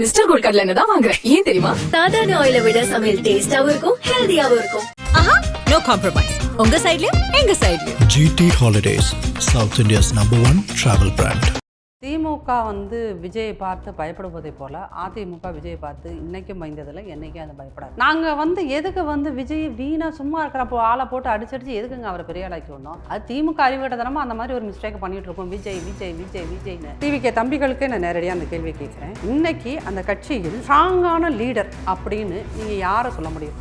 Mister gold கடலை எண்ணெய் தான் வாங்குறேன். ஏன் தெரியுமா? சாதாரண ஆயிலை விட சமையல் டேஸ்டாவும் இருக்கும், ஹெல்தியாவும் இருக்கும். No compromise. உங்க சைடுலயும் எங்க சைடுலயும். GT Holidays, South India's #1 travel brand. திமுக விஜயை பார்த்து பயப்படுவதை போல அதிமுக விஜயை பார்த்து இன்னைக்கும் பயந்ததில்லை, என்னைக்கும் அது பயப்படாது. நாங்கள் எதுக்கு விஜய் வீணா சும்மா இருக்கிறப்போ ஆளை போட்டு அடிச்சடிச்சு எதுக்குங்க அவரை பெரிய ஆளாக்கி விடணும்? அது திமுக அறிவிட்டதனமா அந்த மாதிரி ஒரு மிஸ்டேக் பண்ணிட்டு இருக்கோம். விஜய் விஜய் விஜய் விஜய்னு டிவிகே தம்பிகளுக்கே நான் நேரடியாக அந்த கேள்வி கேட்குறேன். இன்னைக்கு அந்த கட்சியில் ஸ்ட்ராங்கான லீடர் அப்படின்னு நீங்கள் யாரை சொல்ல முடியும்?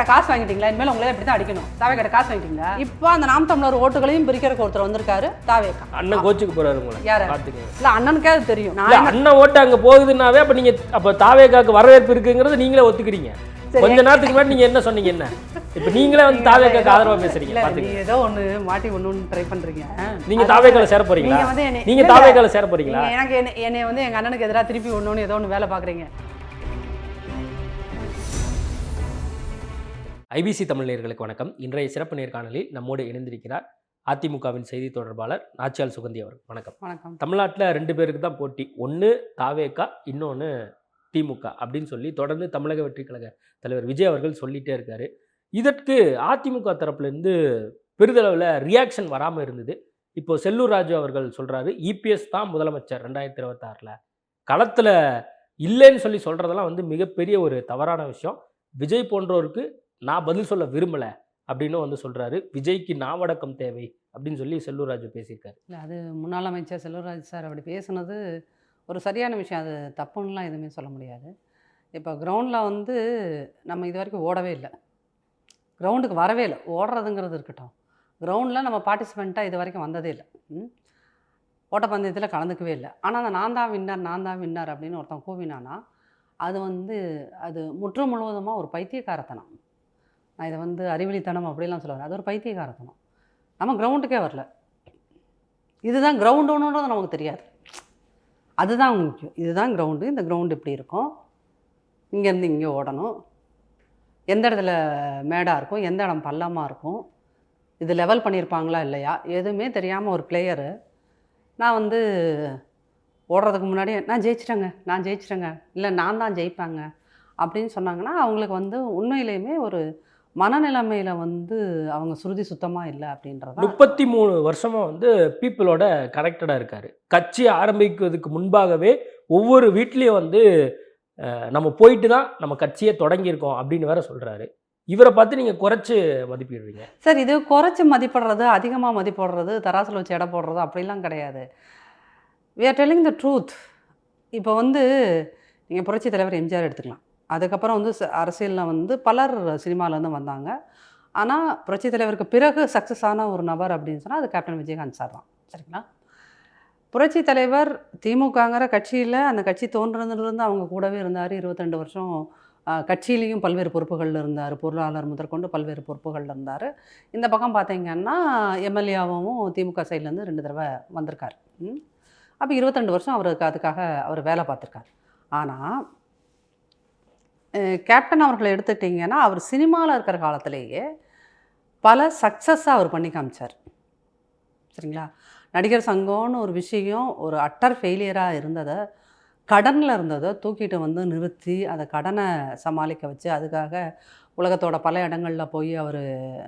காசு வாங்கிட்டீங்களா? இனிமேல் உங்களை இப்படிதான் அடிக்கணும். தாவே கட்ட காசு வாங்கிட்டீங்களா? இப்போ அந்த நாம் தமிழர் ஓட்டுகளையும் பிரிக்கிறக்கு ஒருத்தர் வந்திருக்காரு. தாவேக்கா அண்ணன் கோச்சுக்கு போறாரு. யாரு? இல்ல அண்ணனுக்கே அது தெரியும். அண்ணன் ஓட்டு அங்க போகுதுன்னாவே அப்ப நீங்க அப்ப தாவேக்காக்கு வரவேற்பு இருக்குங்கிறது நீங்களே ஒத்துக்கிறீங்க. கொஞ்ச நேரத்துக்கு முன்னாடி நீங்க என்ன சொன்னீங்க? என்ன இப்ப நீங்களே தாவேக்காக்கு ஆதரவா பேசுறீங்க? நீங்க ஏதோ ஒண்ணு மாட்டி ஒண்ணு ட்ரை பண்றீங்க. நீங்க தாவேக்கால சேர போறீங்களா? நீங்க தாவேக்கால சேர போறீங்களா? எனக்கு என்னை எங்க அண்ணனுக்கு எதிராக திருப்பி ஒண்ணு ஏதோ ஒண்ணு வேலை பாக்குறீங்க. ஐபிசி தமிழ் நேயர்களுக்கு வணக்கம். இன்றைய சிறப்பு நேர்காணலில் நம்மோடு இணைந்திருக்கிறார் அதிமுகவின் செய்தி தொடர்பாளர் நாச்சியால் சுகந்தி அவர்கள். வணக்கம். வணக்கம். தமிழ்நாட்டில் 2 பேருக்கு தான் போட்டி. ஒன்று தாவேகா, இன்னொன்று திமுக அப்படின்னு சொல்லி தொடர்ந்து தமிழக வெற்றி கழக தலைவர் விஜய் அவர்கள் சொல்லிகிட்டே இருக்காரு. இதற்கு அதிமுக தரப்புலேருந்து பெரிதளவில் ரியாக்ஷன் வராமல் இருந்தது. இப்போ செல்லூர் ராஜு அவர்கள் சொல்கிறாரு, இபிஎஸ் தான் முதலமைச்சர் 2026 களத்தில் இல்லைன்னு சொல்லி சொல்கிறதெல்லாம் மிகப்பெரிய ஒரு தவறான விஷயம். விஜய் போன்றோருக்கு நான் பதில் சொல்ல விரும்பலை அப்படின்னு சொல்கிறாரு. விஜய்க்கு நாவடக்கம் தேவை அப்படின்னு சொல்லி செல்லூர் ராஜு பேசியிருக்காரு. இல்லை, அது முன்னாள் அமைச்சர் செல்லூர் ராஜு சார் அப்படி பேசுனது ஒரு சரியான விஷயம். அது தப்புன்னெலாம் எதுவுமே சொல்ல முடியாது. இப்போ கிரவுண்டில் நம்ம இது வரைக்கும் ஓடவே இல்லை, கிரவுண்டுக்கு வரவே இல்லை. ஓடுறதுங்கிறது இருக்கட்டும், கிரவுண்டில் நம்ம பார்ட்டிசிபெண்ட்டாக இது வரைக்கும் வந்ததே இல்லை. ஓட்டப்பந்தயத்தில் கலந்துக்கவே இல்லை. ஆனால் அந்த நான் தான் வின்னர் அப்படின்னு ஒருத்தன் கூவினானா அது அது முற்று முழுவதுமாக ஒரு பைத்தியக்காரத்தனம். நான் இதை அறிவிலித்தனம் அப்படிலாம் சொல்லுவேன். அது ஒரு பைத்தியக்காரத்தனம். நம்ம கிரவுண்டுக்கே வரல. இதுதான் கிரவுண்டுன்றது நமக்கு தெரியாது. அதுதான் முக்கியம். இதுதான் கிரவுண்டு. இந்த கிரவுண்டு இப்படி இருக்கும், இங்கேருந்து இங்கே ஓடணும், எந்த இடத்துல மேடாக இருக்கும், எந்த இடம் பள்ளமாக இருக்கும், இது லெவல் பண்ணியிருப்பாங்களா இல்லையா, எதுவுமே தெரியாமல் ஒரு பிளேயரு நான் ஓடுறதுக்கு முன்னாடி நான் ஜெயிச்சிட்டேங்க, இல்லை நான் தான் ஜெயிப்பாங்க அப்படின்னு சொன்னாங்கன்னா அவங்களுக்கு உண்மையிலேயுமே ஒரு மனநிலைமையில் அவங்க சுருதி சுத்தமாக இல்லை அப்படின்றது. 33 வருஷமாக பீப்புளோட கனெக்டடாக இருக்கார். கட்சி ஆரம்பிக்கிறதுக்கு முன்பாகவே ஒவ்வொரு வீட்லேயும் நம்ம போயிட்டு தான் நம்ம கட்சியை தொடங்கியிருக்கோம் அப்படின்னு வேற சொல்கிறாரு. இவரை பார்த்து நீங்கள் குறைச்சி மதிப்பிடுறீங்க சார். இது குறைச்சி மதிப்பிடுறது, அதிகமாக மதிப்பிடுறது, தராசில் வச்சு எடை போடுறது அப்படிலாம் கிடையாது. we are telling the truth. இப்போ நீங்கள் புரட்சி தலைவர் எம்ஜிஆர் எடுத்துக்கலாம். அதுக்கப்புறம் அரசியலில் பலர் சினிமாவிலேருந்து வந்தாங்க. ஆனால் புரட்சி தலைவருக்கு பிறகு சக்ஸஸ் ஆன ஒரு நபர் அப்படின்னு சொன்னால் அது கேப்டன் விஜயகாந்த் சார் தான். சரிங்களா? புரட்சி தலைவர் திமுகங்கிற கட்சியில் அந்த கட்சி தோன்றதுலேருந்து அவங்க கூடவே இருந்தார். 22 வருஷம் கட்சியிலையும் பல்வேறு பொறுப்புகளில் இருந்தார். பொருளாளர் முதற்கொண்டு பல்வேறு பொறுப்புகளில் இருந்தார். இந்த பக்கம் பார்த்தீங்கன்னா எம்எல்ஏவும் திமுக சைட்லேருந்து 2 தடவை வந்திருக்கார். அப்போ 22 வருஷம் அதுக்காக அவர் வேலை பார்த்துருக்கார். ஆனால் கேப்டன் அவர்களை எடுத்துக்கிட்டிங்கன்னா அவர் சினிமாவில் இருக்கிற காலத்திலேயே பல சக்ஸஸாக அவர் பண்ணி காமிச்சார். சரிங்களா? நடிகர் சங்கம்னு ஒரு விஷயம் ஒரு அட்டர் ஃபெயிலியராக இருந்ததை, கடனில் இருந்ததை தூக்கிட்டு நிறுத்தி அதை கடனை சமாளிக்க வச்சு அதுக்காக உலகத்தோட பல இடங்களில் போய் அவர்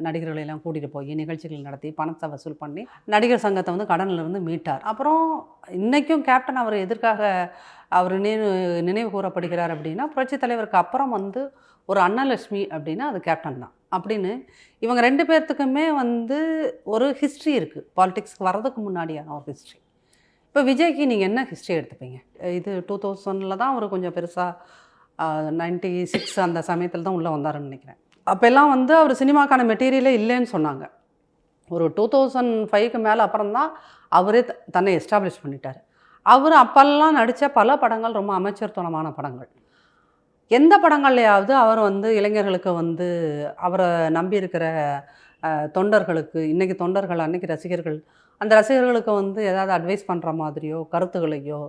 நடிகர்களெல்லாம் கூட்டிகிட்டு போய் நிகழ்ச்சிகள் நடத்தி பணத்தை வசூல் பண்ணி நடிகர் சங்கத்தை கடனிலிருந்து மீட்டார். அப்புறம் இன்றைக்கும் கேப்டன் அவர் எதற்காக அவர் நினைவு கூறப்படுகிறார் அப்படின்னா, புரட்சி தலைவருக்கு அப்புறம் ஒரு அன்னலட்சுமி அப்படின்னா அது கேப்டன் தான் அப்படின்னு இவங்க 2 பேர்த்துக்குமே ஒரு ஹிஸ்ட்ரி இருக்குது. பாலிடிக்ஸ்க்கு வர்றதுக்கு முன்னாடியான ஒரு ஹிஸ்ட்ரி. இப்போ விஜய்க்கு நீங்கள் என்ன ஹிஸ்ட்ரி எடுத்துப்பீங்க? இது 2000 தான் அவர் கொஞ்சம் பெருசாக 96 அந்த சமயத்தில் தான் உள்ளே வந்தாருன்னு நினைக்கிறேன். அப்போல்லாம் அவர் சினிமாக்கான மெட்டீரியலே இல்லைன்னு சொன்னாங்க. ஒரு 2005க்கு மேலே அப்புறம் தான் அவரே தன்னை எஸ்டாப்ளிஷ் பண்ணிட்டார். அவர் அப்போல்லாம் நடித்த பல படங்கள் ரொம்ப அமைச்சர்தனமான படங்கள். எந்த படங்கள்லையாவது அவர் இளைஞர்களுக்கு அவரை நம்பி இருக்கிற தொண்டர்களுக்கு, இன்றைக்கி தொண்டர்கள் அன்றைக்கி ரசிகர்கள், அந்த ரசிகர்களுக்கு ஏதாவது அட்வைஸ் பண்ணுற மாதிரியோ கருத்துக்களையோ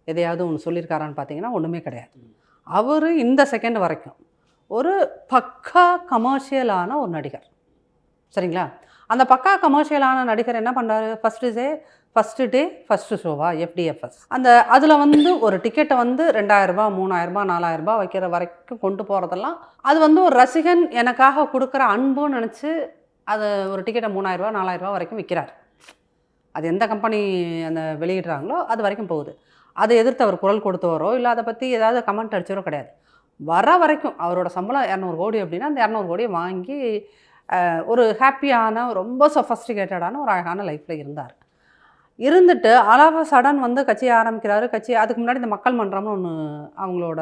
எதையாவது ஒன்று சொல்லியிருக்காரான்னு பார்த்தீங்கன்னா ஒன்றுமே கிடையாது. அவர் இந்த செகண்ட் வரைக்கும் ஒரு பக்கா கமர்ஷியலான ஒரு நடிகர். சரிங்களா? அந்த பக்கா கமர்ஷியலான நடிகர் என்ன பண்ணுறாரு? ஃபஸ்ட்டு ஃபஸ்ட்டு டே ஃபஸ்ட்டு ஷோவா FDFS அந்த அதில் வந்து ஒரு டிக்கெட்டை வந்து 2000 ரூபாய் 3000 ரூபாய் 4000 ரூபாய் வைக்கிற வரைக்கும் கொண்டு போகிறதெல்லாம் அது வந்து ஒரு ரசிகன் எனக்காக கொடுக்குற அன்புன்னு நினச்சி அது ஒரு டிக்கெட்டை 3000 ரூபாய் 4000 ரூபாய் வரைக்கும் விற்கிறார். அது எந்த கம்பெனி அந்த வெளியிடுறாங்களோ அது வரைக்கும் போகுது. அதை எதிர்த்து அவர் குரல் கொடுத்தவரோ இல்லை அதை பற்றி ஏதாவது கமெண்ட் அடிச்சவரோ கிடையாது. வர வரைக்கும் அவரோட சம்பளம் 200 கோடி அப்படின்னா அந்த 200 கோடியை வாங்கி ஒரு ஹாப்பியான ரொம்ப சொஃபஸ்டிகேட்டடான ஒரு அழகான லைஃப்பில் இருந்தார். இருந்துட்டு அலாவ சடன் வந்து கட்சியை ஆரம்பிக்கிறாரு. கட்சி அதுக்கு முன்னாடி இந்த மக்கள் மன்றம்னு ஒன்று அவங்களோட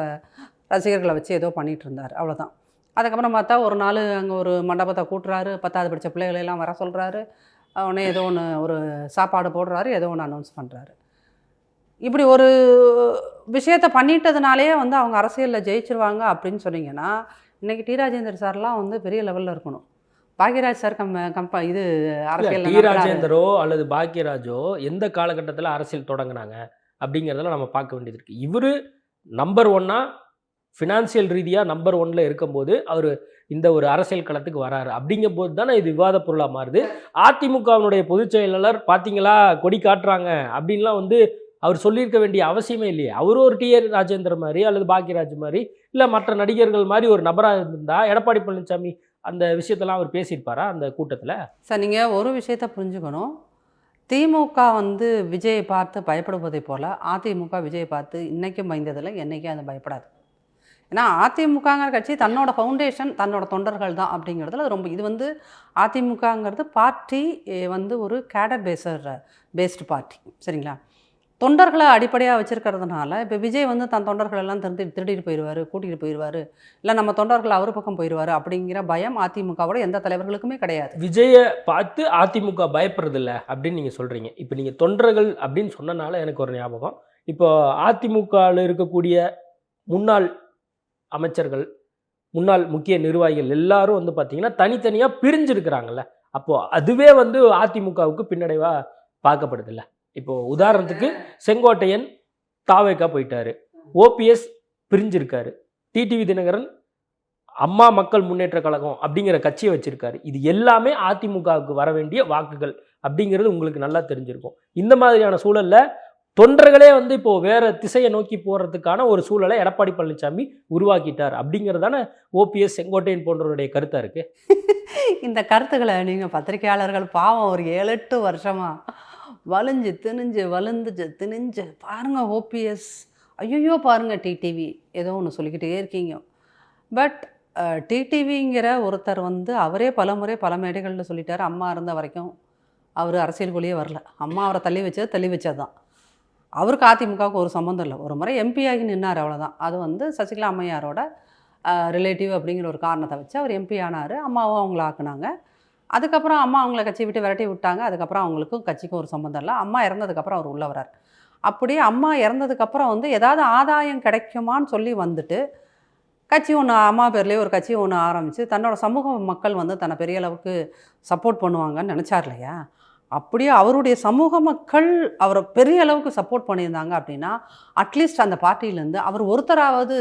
ரசிகர்களை வச்சு ஏதோ பண்ணிகிட்டு இருந்தார், அவ்வளோதான். அதுக்கப்புறம் பார்த்தா ஒரு நாள் அங்கே ஒரு மண்டபத்தை கூட்டுறாரு, 10வது படித்த பிள்ளைகளெல்லாம் வர சொல்கிறாரு, உடனே ஏதோ ஒன்று ஒரு சாப்பாடு போடுறாரு, ஏதோ ஒன்று அனௌன்ஸ் பண்ணுறாரு. இப்படி ஒரு விஷயத்தை பண்ணிட்டதுனாலே வந்து அவங்க அரசியலில் ஜெயிச்சிருவாங்க அப்படின்னு சொன்னீங்கன்னா இன்றைக்கி டி ராஜேந்தர் சார்லாம் வந்து பெரிய லெவலில் இருக்கணும். பாக்யராஜ் சார் இது அரசியல் டி ராஜேந்தரோ அல்லது பாக்யராஜோ எந்த காலகட்டத்தில் அரசியல் தொடங்கினாங்க அப்படிங்கிறதெல்லாம் நம்ம பார்க்க வேண்டியது இருக்குது. இவர் நம்பர் 1 ஃபினான்சியல் ரீதியாக நம்பர் 1 இருக்கும்போது அவர் இந்த ஒரு அரசியல் களத்துக்கு வராரு. அப்படிங்கும் போது தானே இது விவாத பொருளாக மாறுது. அதிமுகவினுடைய பொதுச் செயலாளர் பார்த்தீங்களா கொடி காட்டுறாங்க அப்படின்லாம் வந்து அவர் சொல்லியிருக்க வேண்டிய அவசியமே இல்லையே. அவரும் ஒரு டி ராஜேந்தர் மாதிரி அல்லது பாக்யராஜ் மாதிரி இல்லை மற்ற நடிகர்கள் மாதிரி ஒரு நபராக இருந்தால் எடப்பாடி பழனிசாமி அந்த விஷயத்தெல்லாம் அவர் பேசியிருப்பாரா அந்த கூட்டத்தில்? சார் நீங்கள் ஒரு விஷயத்த புரிஞ்சுக்கணும். திமுக வந்து விஜயை பார்த்து பயப்படுவதை போல் அதிமுக விஜயை பார்த்து இன்றைக்கும் பயந்ததில்லை, என்றைக்கும் அது பயப்படாது. ஏன்னா அதிமுகங்கிற கட்சி தன்னோட ஃபவுண்டேஷன் தன்னோட தொண்டர்கள் தான் அப்படிங்கிறதுல ரொம்ப இது வந்து அதிமுகங்கிறது பார்ட்டி வந்து ஒரு கேடர் பேஸ்டு பார்ட்டி, சரிங்களா? தொண்டர்களை அடிப்படையாக வச்சுருக்கிறதுனால இப்போ விஜய் வந்து தன் தொண்டர்களெல்லாம் திருடிட்டு போயிடுவார், கூட்டிகிட்டு போயிடுவார், இல்லை நம்ம தொண்டர்கள் அவர் பக்கம் போயிடுவார் அப்படிங்கிற பயம் அதிமுகவோட எந்த தலைவர்களுக்குமே கிடையாது. விஜயை பார்த்து அதிமுக பயப்படுறதில்ல அப்படின்னு நீங்கள் சொல்கிறீங்க. இப்போ நீங்கள் தொண்டர்கள் அப்படின்னு சொன்னனால எனக்கு ஒரு ஞாபகம். இப்போ அதிமுகவில் இருக்கக்கூடிய முன்னாள் அமைச்சர்கள், முன்னாள் முக்கிய நிர்வாகிகள் எல்லாரும் வந்து பார்த்தீங்கன்னா தனித்தனியாக பிரிஞ்சிருக்கிறாங்கல்ல. அப்போது அதுவே வந்து அதிமுகவுக்கு பின்னடைவாக பார்க்கப்படுதில்ல. இப்போது உதாரணத்துக்கு செங்கோட்டையன் தாவேக்கா போயிட்டாரு, OPS பிரிஞ்சிருக்காரு, டிடிவி தினகரன் அம்மா மக்கள் முன்னேற்ற கழகம் அப்படிங்கிற கட்சியை வச்சிருக்காரு. இது எல்லாமே அதிமுகவுக்கு வர வேண்டிய வாக்குகள் அப்படிங்கிறது உங்களுக்கு நல்லா தெரிஞ்சிருக்கும். இந்த மாதிரியான சூழல்ல தொண்டர்களே வந்து இப்போ வேற திசையை நோக்கி போறதுக்கான ஒரு சூழலை எடப்பாடி பழனிசாமி உருவாக்கிட்டார் அப்படிங்கிறதான OPS செங்கோட்டையன் போன்றவருடைய கருத்தா இருக்கு. இந்த கருத்துக்களை நீங்கள் பத்திரிகையாளர்கள் பாவம் ஒரு 7-8 வருஷமா வலிஞ்சு திணிஞ்சு பாருங்க OPS, ஐயோ பாருங்க டிடிவி, ஏதோ ஒன்று சொல்லிக்கிட்டே இருக்கீங்க. பட் டிடிவிங்கிற ஒருத்தர் வந்து அவரே பலமுறை பல மேடைகளில் சொல்லிட்டார், அம்மா இருந்த வரைக்கும் அவர் அரசியலுக்குள்ளேயே வரல, அம்மா அவரை தள்ளி வச்சது தான். அவருக்கு அதிமுகவுக்கு ஒரு சம்மந்தம் இல்லை. ஒரு முறை MP ஆகி நின்னார், அவ்வளோதான். அது வந்து சசிகலா அம்மையாரோட ரிலேட்டிவ் அப்படிங்கிற ஒரு காரணத்தை வச்சு அவர் MP ஆனார். அம்மாவும் அவங்கள ஆக்குனாங்க. அதுக்கப்புறம் அம்மா அவங்கள கட்சி விட்டு விரட்டி விட்டாங்க. அதுக்கப்புறம் அவங்களுக்கும் கட்சிக்கும் ஒரு சம்மந்தம் இல்லை. அம்மா இறந்ததுக்கப்புறம் அவர் உள்ள வரார். அப்படியே அம்மா இறந்ததுக்கப்புறம் வந்து ஏதாவது ஆதாயம் கிடைக்குமான்னு சொல்லி வந்துட்டு கட்சி ஒன்று அம்மா பேர்லேயே ஒரு கட்சி ஒன்று ஆரம்பித்து தன்னோட சமூக மக்கள் வந்து தன்னை பெரிய அளவுக்கு சப்போர்ட் பண்ணுவாங்கன்னு நினச்சார் இல்லையா? அப்படியே அவருடைய சமூக மக்கள் அவரை பெரிய அளவுக்கு சப்போர்ட் பண்ணியிருந்தாங்க அப்படின்னா அட்லீஸ்ட் அந்த பார்ட்டியிலேருந்து அவர் ஒருத்தராவது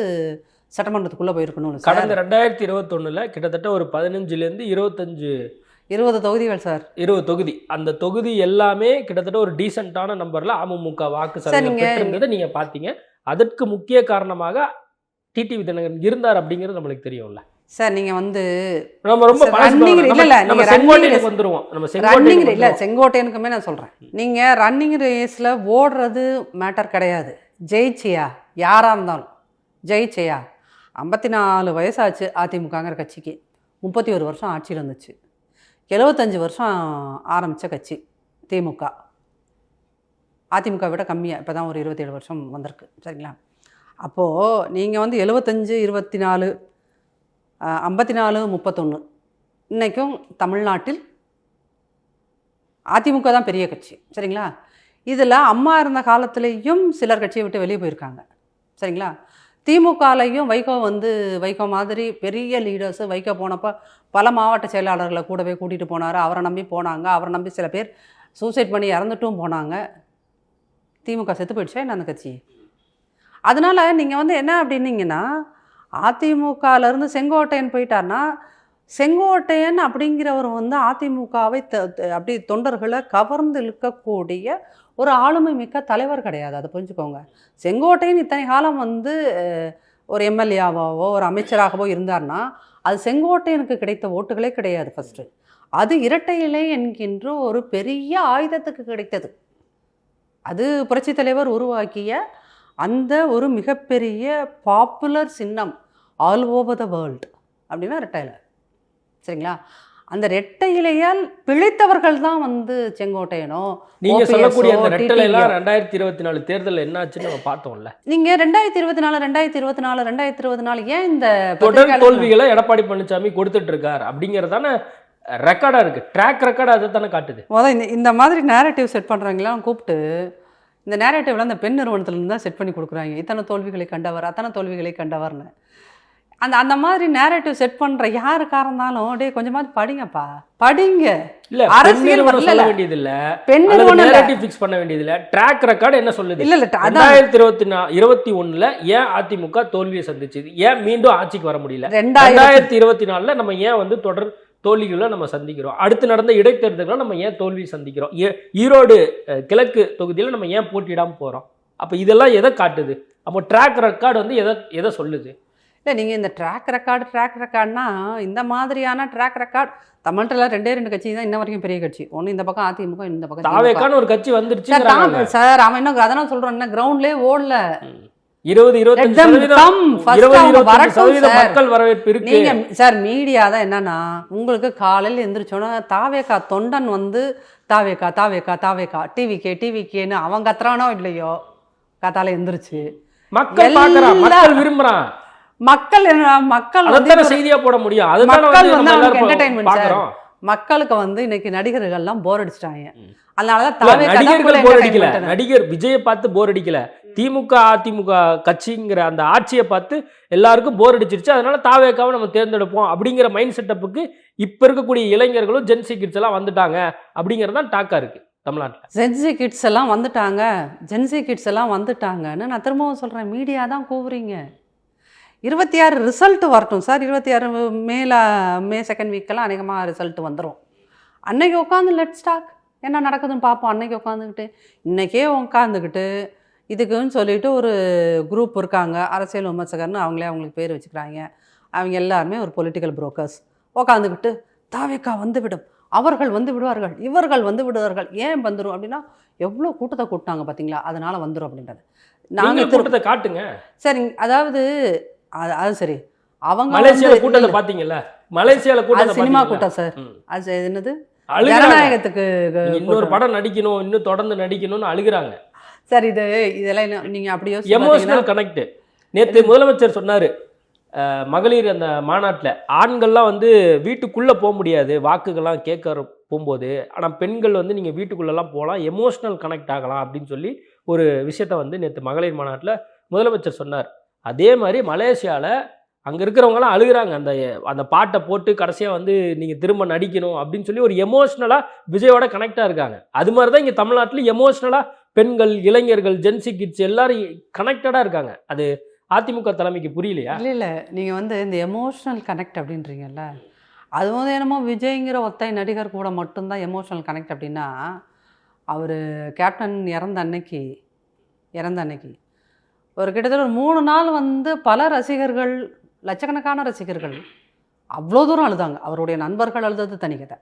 சட்டமன்றத்துக்குள்ளே போயிருக்கணும். கடந்த 2021 கிட்டத்தட்ட ஒரு 15லேருந்து 20 தொகுதிகள் சார், 20 தொகுதி. அந்த தொகுதி எல்லாமே கிட்டத்தட்ட ஒரு டீசெண்டான நம்பரில் அமமுக வாக்கு சதவீதம் நீங்கள் பார்த்தீங்க. அதற்கு முக்கிய காரணமாக டிடிவி தினகரன் இருந்தார் அப்படிங்கிறது நம்மளுக்கு தெரியும்ல சார். நீங்கள் வந்து நம்ம ரொம்ப செங்கோட்டையனுக்குமே நான் சொல்கிறேன், நீங்கள் ரன்னிங் ரேஸில் ஓடுறது மேட்டர் கிடையாது. ஜெயிச்சியா யாராக இருந்தாலும் ஜெயிச்சியா. 54 வயசாச்சு அதிமுகங்கிற கட்சிக்கு, 31 வருஷம் ஆட்சியில் இருந்துச்சு, 75 வருஷம் ஆரம்பித்த கட்சி திமுக. அதிமுக விட கம்மியாக இப்போ தான் ஒரு 27 வருஷம் வந்திருக்கு, சரிங்களா? அப்போது நீங்கள் வந்து 75, 24, 54, 31 இன்றைக்கும் தமிழ்நாட்டில் அதிமுக தான் பெரிய கட்சி, சரிங்களா? இதில் அம்மா இருந்த காலத்துலேயும் சிலர் கட்சியை விட்டு வெளியே போயிருக்காங்க, சரிங்களா? திமுகலையும் வைகோ மாதிரி பெரிய லீடர்ஸு வைகோ போனப்போ பல மாவட்ட செயலாளர்களை கூடவே கூட்டிகிட்டு போனார். அவரை நம்பி போனாங்க, அவரை நம்பி சில பேர் சூசைட் பண்ணி இறந்துட்டும் போனாங்க. திமுக செத்து போயிடுச்சா என்ன அந்த கட்சி? அதனால் நீங்கள் வந்து என்ன அப்படின்னீங்கன்னா அதிமுகலேருந்து செங்கோட்டையன் போயிட்டார்னா செங்கோட்டையன் அப்படிங்கிறவர் வந்து அதிமுகவை அப்படி தொண்டர்களை கவர்ந்து இழுக்கக்கூடிய ஒரு ஆளுமை மிக்க தலைவர் கிடையாது, அதை புரிஞ்சுக்கோங்க. செங்கோட்டையன் இத்தனை காலம் வந்து ஒரு எம்எல்ஏவாவோ ஒரு அமைச்சராகவோ இருந்தார்னா அது செங்கோட்டையனுக்கு கிடைத்த ஓட்டுகளே கிடையாது. ஃபஸ்ட்டு அது இரட்டை இலை என்கின்ற ஒரு பெரிய ஆயுதத்துக்கு கிடைத்தது. அது புரட்சித் தலைவர் உருவாக்கிய அந்த ஒரு மிகப்பெரிய பாப்புலர் சின்னம் ஆல் ஓவர் த வேர்ல்டு அப்படின்னா ரெட்டை இலை. சரிங்களா? அந்த ரெட்டை இலையால் பிழைத்தவர்கள் தான் வந்து செங்கோட்டையனோ. நீங்க சொல்லக்கூடிய அந்த ரெட்டை இலை 2024 தேர்தல் என்னாச்சுன்னு நம்ம பார்த்தோம்ல. நீங்க 2024 ஏன் இந்த தொடர் தோல்விகளை எடப்பாடி பழனிசாமி கொடுத்துட்டு இருக்கார் அப்படிங்கறதான ரெக்கார்டா இருக்கு, ட்ராக் ரெக்கார்டு அதை தானே காட்டுது. இந்த மாதிரி நேரட்டிவ் செட் பண்றாங்களாம் கூப்பிட்டு இந்த நேரட்டிவ்ல அந்த பெண் நிறுவனத்துலேருந்து தான் செட் பண்ணி கொடுக்குறாங்க. இத்தனை தோல்விகளை கண்டவர், அத்தனை தோல்விகளை கண்டவர்னு. அந்த மாதிரி நேரட்டிவ் செட் பண்ற யாருக்கா இருந்தாலும் டே கொஞ்சமாவது படிங்கப்பா, படிங்க. இல்ல அரசியல் சொல்ல வேண்டியது இல்ல, பெண் நிறுவனம் நேரட்டிவ் ஃபிக்ஸ் பண்ண வேண்டியது இல்ல, ட்ராக் ரெக்கார்டு என்ன சொல்லுது? இல்ல 2021ல ஏன் அதிமுக தோல்வியை சந்திச்சது, ஏன் மீண்டும் ஆட்சிக்கு வர முடியல, 2024ல நம்ம ஏன் வந்து தொடர் தோல்விகளை நம்ம சந்திக்கிறோம், அடுத்து நடந்த இடைத்தேர்தல்களை நம்ம ஏன் தோல்வி சந்திக்கிறோம், ஈரோடு கிழக்கு தொகுதியில் நம்ம ஏன் போட்டியிடாம போறோம். அப்ப இதெல்லாம் எதை காட்டுது? அப்போ ட்ராக் ரெக்கார்டு வந்து எதை சொல்லுது? இல்லை நீங்கள் இந்த ட்ராக் ரெக்கார்டுனா இந்த மாதிரியான ட்ராக் ரெக்கார்டு தமிழ்நாட்டில் 2 கட்சி தான் இன்ன வரைக்கும் பெரிய கட்சி. ஒன்று இந்த பக்கம் அதிமுக, இந்த பக்கம் தாவேக்கான ஒரு கட்சி வந்துருச்சு சார். அவன் இன்னும் அதெல்லாம் சொல்கிறான், என்ன கிரவுண்ட்லேயே ஓடல. 20-25% மக்கள் வரவேற்பு இருக்கு. நீங்க சார் மீடியா தான் என்னன்னா உங்களுக்கு காலையில் எந்திரிச்சோன்னா தாவேக்கா தொண்டன் வந்து தாவேக்கா தாவேக்கா தாவேக்கா டிவிக்கேன்னு அவன் கத்துறானோ இல்லையோ காத்தால எந்திரிச்சு மக்கள் விரும்புறான். மக்கள் செய்தியா போட முடியும். மக்களுக்கு வந்து இன்னைக்கு நடிகர்கள்லாம் போர் அடிச்சிட்டாங்க. நடிகர் விஜயை பார்த்து போர் அடிக்கல, திமுக அதிமுக கட்சிங்கிற அந்த ஆட்சியை பார்த்து எல்லாருக்கும் போர் அடிச்சிருச்சு. அதனால தாவேக்காவை நம்ம தேர்ந்தெடுப்போம் அப்படிங்கிற மைண்ட் செட்டப்புக்கு இப்ப இருக்கக்கூடிய இளைஞர்களும் ஜென்சி கிட்ஸ் எல்லாம் வந்துட்டாங்க அப்படிங்கிறது தான் டாக்கா இருக்கு தமிழ்நாட்டில். ஜென்சி கிட்ஸ் எல்லாம் வந்துட்டாங்கன்னு நான் திரும்பவும் சொல்றேன். மீடியா தான் கூவுறீங்க. 26 ரிசல்ட் வரட்டும் சார். 26 மே செகண்ட் வீக்கெல்லாம் அநேகமாக ரிசல்ட் வந்துடும். அன்னைக்கு உட்காந்து லெட்ஸ் டாக் என்ன நடக்குதுன்னு பார்ப்போம். அன்னைக்கு இன்றைக்கே உட்காந்துக்கிட்டு இதுக்குன்னு சொல்லிட்டு ஒரு குரூப் இருக்காங்க, அரசியல் விமர்சகர்னு அவங்களுக்கு பேர் வச்சுக்கிறாங்க. அவங்க எல்லாருமே ஒரு பொலிட்டிக்கல் புரோக்கர்ஸ் உட்காந்துக்கிட்டு தாவேக்கா வந்துவிடும், அவர்கள் வந்து விடுவார்கள், இவர்கள் வந்து விடுவார்கள். ஏன் வந்துடும் அப்படின்னா எவ்வளோ கூட்டத்தை கூட்டினாங்க பார்த்தீங்களா, அதனால வந்துடும் அப்படின்றது. நாங்கள் கூட்டத்தை காட்டுங்க சரி. அதாவது அது சரி, அவங்க மலேசியாவில் கூட்டத்தை பார்த்தீங்கல்ல, மலேசியாவில் கூட்டம் சினிமா கூட்டம் சார். அது என்னது ஜனநாயகத்துக்கு இன்னொரு படம் நடிக்கணும், இன்னும் தொடர்ந்து நடிக்கணும்னு அழுகுறாங்க சார். இதெல்லாம் நீங்க அப்படியே எமோஷனல் கனெக்ட். நேற்று முதலமைச்சர் சொன்னாரு மகளிர் அந்த மாநாட்டில், ஆண்கள்லாம் வந்து வீட்டுக்குள்ளே போக முடியாது வாக்குகள்லாம் கேட்க போகும்போது, ஆனால் பெண்கள் வந்து நீங்கள் வீட்டுக்குள்ளெல்லாம் போகலாம், எமோஷ்னல் கனெக்ட் ஆகலாம் அப்படின்னு சொல்லி ஒரு விஷயத்த வந்து நேற்று மகளிர் மாநாட்டில் முதலமைச்சர் சொன்னார். அதே மாதிரி மலேசியாவில் அங்கே இருக்கிறவங்களாம் அழுகிறாங்க. அந்த பாட்டை போட்டு கடைசியாக வந்து நீங்கள் திரும்ப நடிக்கணும் அப்படின்னு சொல்லி ஒரு எமோஷ்னலாக விஜயோட கனெக்டாக இருக்காங்க. அது மாதிரி தான் இங்கே தமிழ்நாட்டில் எமோஷ்னலாக பெண்கள், இளைஞர்கள், ஜென்சி கிட்ஸ் எல்லாரும் கனெக்டடாக இருக்காங்க. அது அதிமுக தலைமைக்கு புரியலையா? இல்லை நீங்கள் வந்து இந்த எமோஷ்னல் கனெக்ட் அப்படின்றீங்கல்ல, அது வந்து என்னமோ விஜய்ங்கிற ஒத்தை நடிகர் கூட மட்டும்தான் எமோஷ்னல் கனெக்ட் அப்படின்னா, அவர் கேப்டன் இறந்த அன்னைக்கு ஒரு கிட்டத்தட்ட ஒரு 3 நாள் வந்து பல ரசிகர்கள், லட்சக்கணக்கான ரசிகர்கள் அவ்வளோ தூரம் அழுதாங்க. அவருடைய நண்பர்கள் அழுதது தனிக்கதை.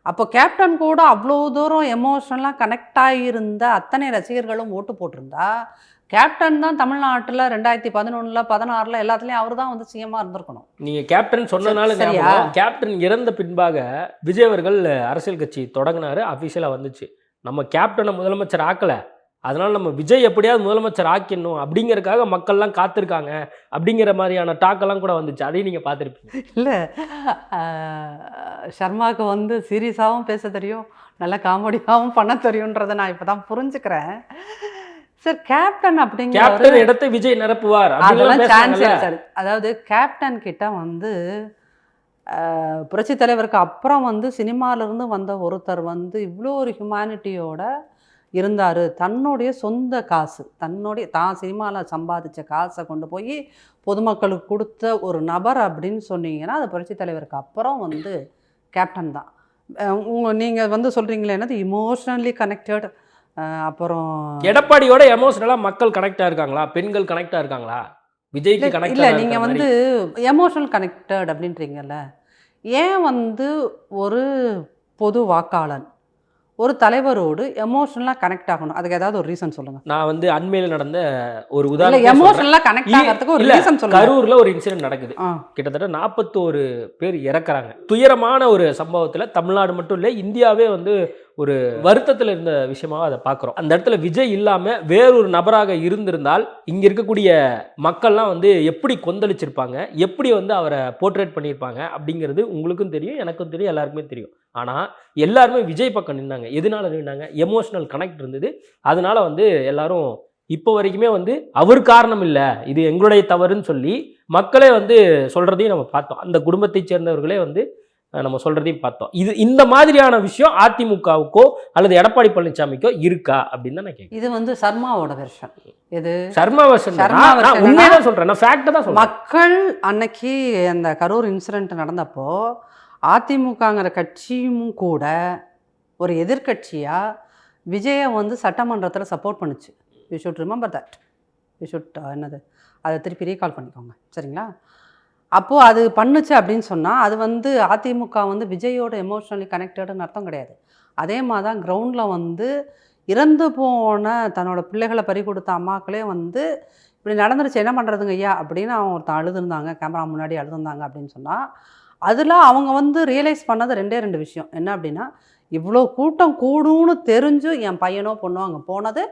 அப்போ கேப்டன் கூட அவ்வளோ தூரம் எமோஷ்னலாக கனெக்ட் ஆகியிருந்த அத்தனை ரசிகர்களும் ஓட்டு போட்டிருந்தா, கேப்டன் தான் தமிழ்நாட்டில் 2011, 16 எல்லாத்துலேயும் அவர் தான் வந்து சிஎம்மாக இருந்திருக்கணும். நீங்கள் கேப்டன் சொன்னனால கேப்டன் இறந்த பின்பாக விஜய் அவர்கள் அரசியல் கட்சி தொடங்கினாரு, அஃபிஷியலாக வந்துச்சு. நம்ம கேப்டனை முதலமைச்சர் ஆக்கலை, அதனால் நம்ம விஜய் எப்படியாவது முதலமைச்சர் ஆக்கிடணும் அப்படிங்கிறதுக்காக மக்கள்லாம் காத்திருக்காங்க அப்படிங்கிற மாதிரியான டாக்கெல்லாம் கூட வந்துச்சு. அதையும் நீங்கள் பார்த்துருப்பீங்க. இல்லை ஷர்மாவுக்கு வந்து சீரியஸாகவும் பேச தெரியும், நல்லா காமெடியாகவும் பண்ண தெரியுன்றதை நான் இப்போ தான் புரிஞ்சுக்கிறேன் சார். கேப்டன் அப்படிங்கிற இடத்தை விஜய் நிரப்புவார் அதெல்லாம் சான்ஸ் இல்லை சார். அதாவது கேப்டன் கிட்ட வந்து புரட்சி தலைவருக்கு அப்புறம் வந்து சினிமாவிலேருந்து வந்த ஒருத்தர் வந்து இவ்வளோ ஒரு ஹியூமனிட்டியோட இருந்தார். தன்னுடைய சொந்த காசு, தான் சினிமாவில் சம்பாதிச்ச காசை கொண்டு போய் பொதுமக்களுக்கு கொடுத்த ஒரு நபர் அப்படின்னு சொன்னீங்கன்னா அது புரட்சித் தலைவருக்கு அப்புறம் வந்து கேப்டன் தான். நீங்கள் வந்து சொல்கிறீங்களே என்னது இமோஷனலி கனெக்டட். அப்புறம் எடப்பாடியோட எமோஷனலாக மக்கள் கனெக்டாக இருக்காங்களா, பெண்கள் கனெக்டாக இருக்காங்களா, விஜய்க்கு கனெக்ட் இல்லை, நீங்கள் வந்து எமோஷனல் கனெக்டட் அப்படின்றீங்கல்ல, ஏன் வந்து ஒரு பொது வாக்காளன் ஒரு தலைவரோடு எமோஷனலாக கனெக்ட் ஆகணும்? அதுக்கு ஏதாவது ஒரு ரீசன் சொல்லுங்க. நான் வந்து அண்மையில் நடந்த ஒரு இல்லை, உதாரணம் எமோஷனலாக கனெக்ட் ஆகிறதுக்கு ஒரு ரீசன் சொல்லுங்க. கரூர்ல ஒரு இன்சிடென்ட் நடக்குது. கிட்டத்தட்ட 41 பேர் இறக்குறாங்க. துயரமான ஒரு சம்பவத்தில் தமிழ்நாடு மட்டும் இல்லை, இந்தியாவே வந்து ஒரு வருத்தத்தில் இருந்த விஷயமாக அதை பார்க்குறோம். அந்த இடத்துல விஜய் இல்லாமல் வேறொரு நபராக இருந்திருந்தால் இங்கே இருக்கக்கூடிய மக்கள்லாம் வந்து எப்படி கொந்தளிச்சிருப்பாங்க, எப்படி வந்து அவரை போர்ட்ரேட் பண்ணியிருப்பாங்க அப்படிங்கிறது உங்களுக்கும் தெரியும், எனக்கும் தெரியும், எல்லாருக்குமே தெரியும். ஆனால் எல்லாருமே விஜய் பக்கம் நின்னாங்க. எதனால நின்னாங்க? எமோஷனல் கனெக்ட் இருந்தது. அதனால வந்து எல்லாரும் இப்போ வரைக்குமே வந்து அவர் காரணம் இல்லை, இது எங்களுடைய தவறுன்னு சொல்லி மக்களே வந்து சொல்கிறதையும் நம்ம பார்த்தோம். அந்த குடும்பத்தை சேர்ந்தவர்களே வந்து நம்ம சொல்கிறதையும் பார்த்தோம். இந்த மாதிரியான விஷயம் அதிமுகவுக்கோ அல்லது எடப்பாடி பழனிசாமிக்கோ இருக்கா அப்படின்னு தான் நான் கேட்குறேன். இது வந்து சர்மாவோட வெர்ஷன். இது சர்மா வெர்ஷன். உண்மையாக சொல்கிறேன், நான் ஃபேக்டை தான் சொல்கிறேன். மக்கள் அன்னைக்கு அந்த கரூர் இன்சிடென்ட் நடந்தப்போ அதிமுகங்கிற கட்சியும் கூட ஒரு எதிர்கட்சியாக விஜயை வந்து சட்டமன்றத்தில் சப்போர்ட் பண்ணுச்சு. You should remember that. You should என்னது அதை திருப்பி ரீகால் பண்ணிக்கோங்க, சரிங்களா? அப்போது அது பண்ணுச்சு அப்படின்னு சொன்னால் அது வந்து அதிமுக வந்து விஜயோட எமோஷனலி கனெக்டடுன்னு அர்த்தம் கிடையாது. அதே மாதிரி தான் கிரவுண்டில் வந்து இறந்து போன தன்னோட பிள்ளைகளை பறி கொடுத்த அம்மாக்களே வந்து இப்படி நடந்துருச்சு, என்ன பண்ணுறதுங்க ஐயா அப்படின்னு அவங்க ஒருத்தன் அழுதுருந்தாங்க, கேமரா முன்னாடி அழுதுருந்தாங்க அப்படின்னு சொன்னால் அதில் அவங்க வந்து ரியலைஸ் பண்ணது 2 விஷயம். என்ன அப்படின்னா, இவ்வளோ கூட்டம் கூடும்னு தெரிஞ்சு என் பையனோ பொண்ணோ அங்கே போனது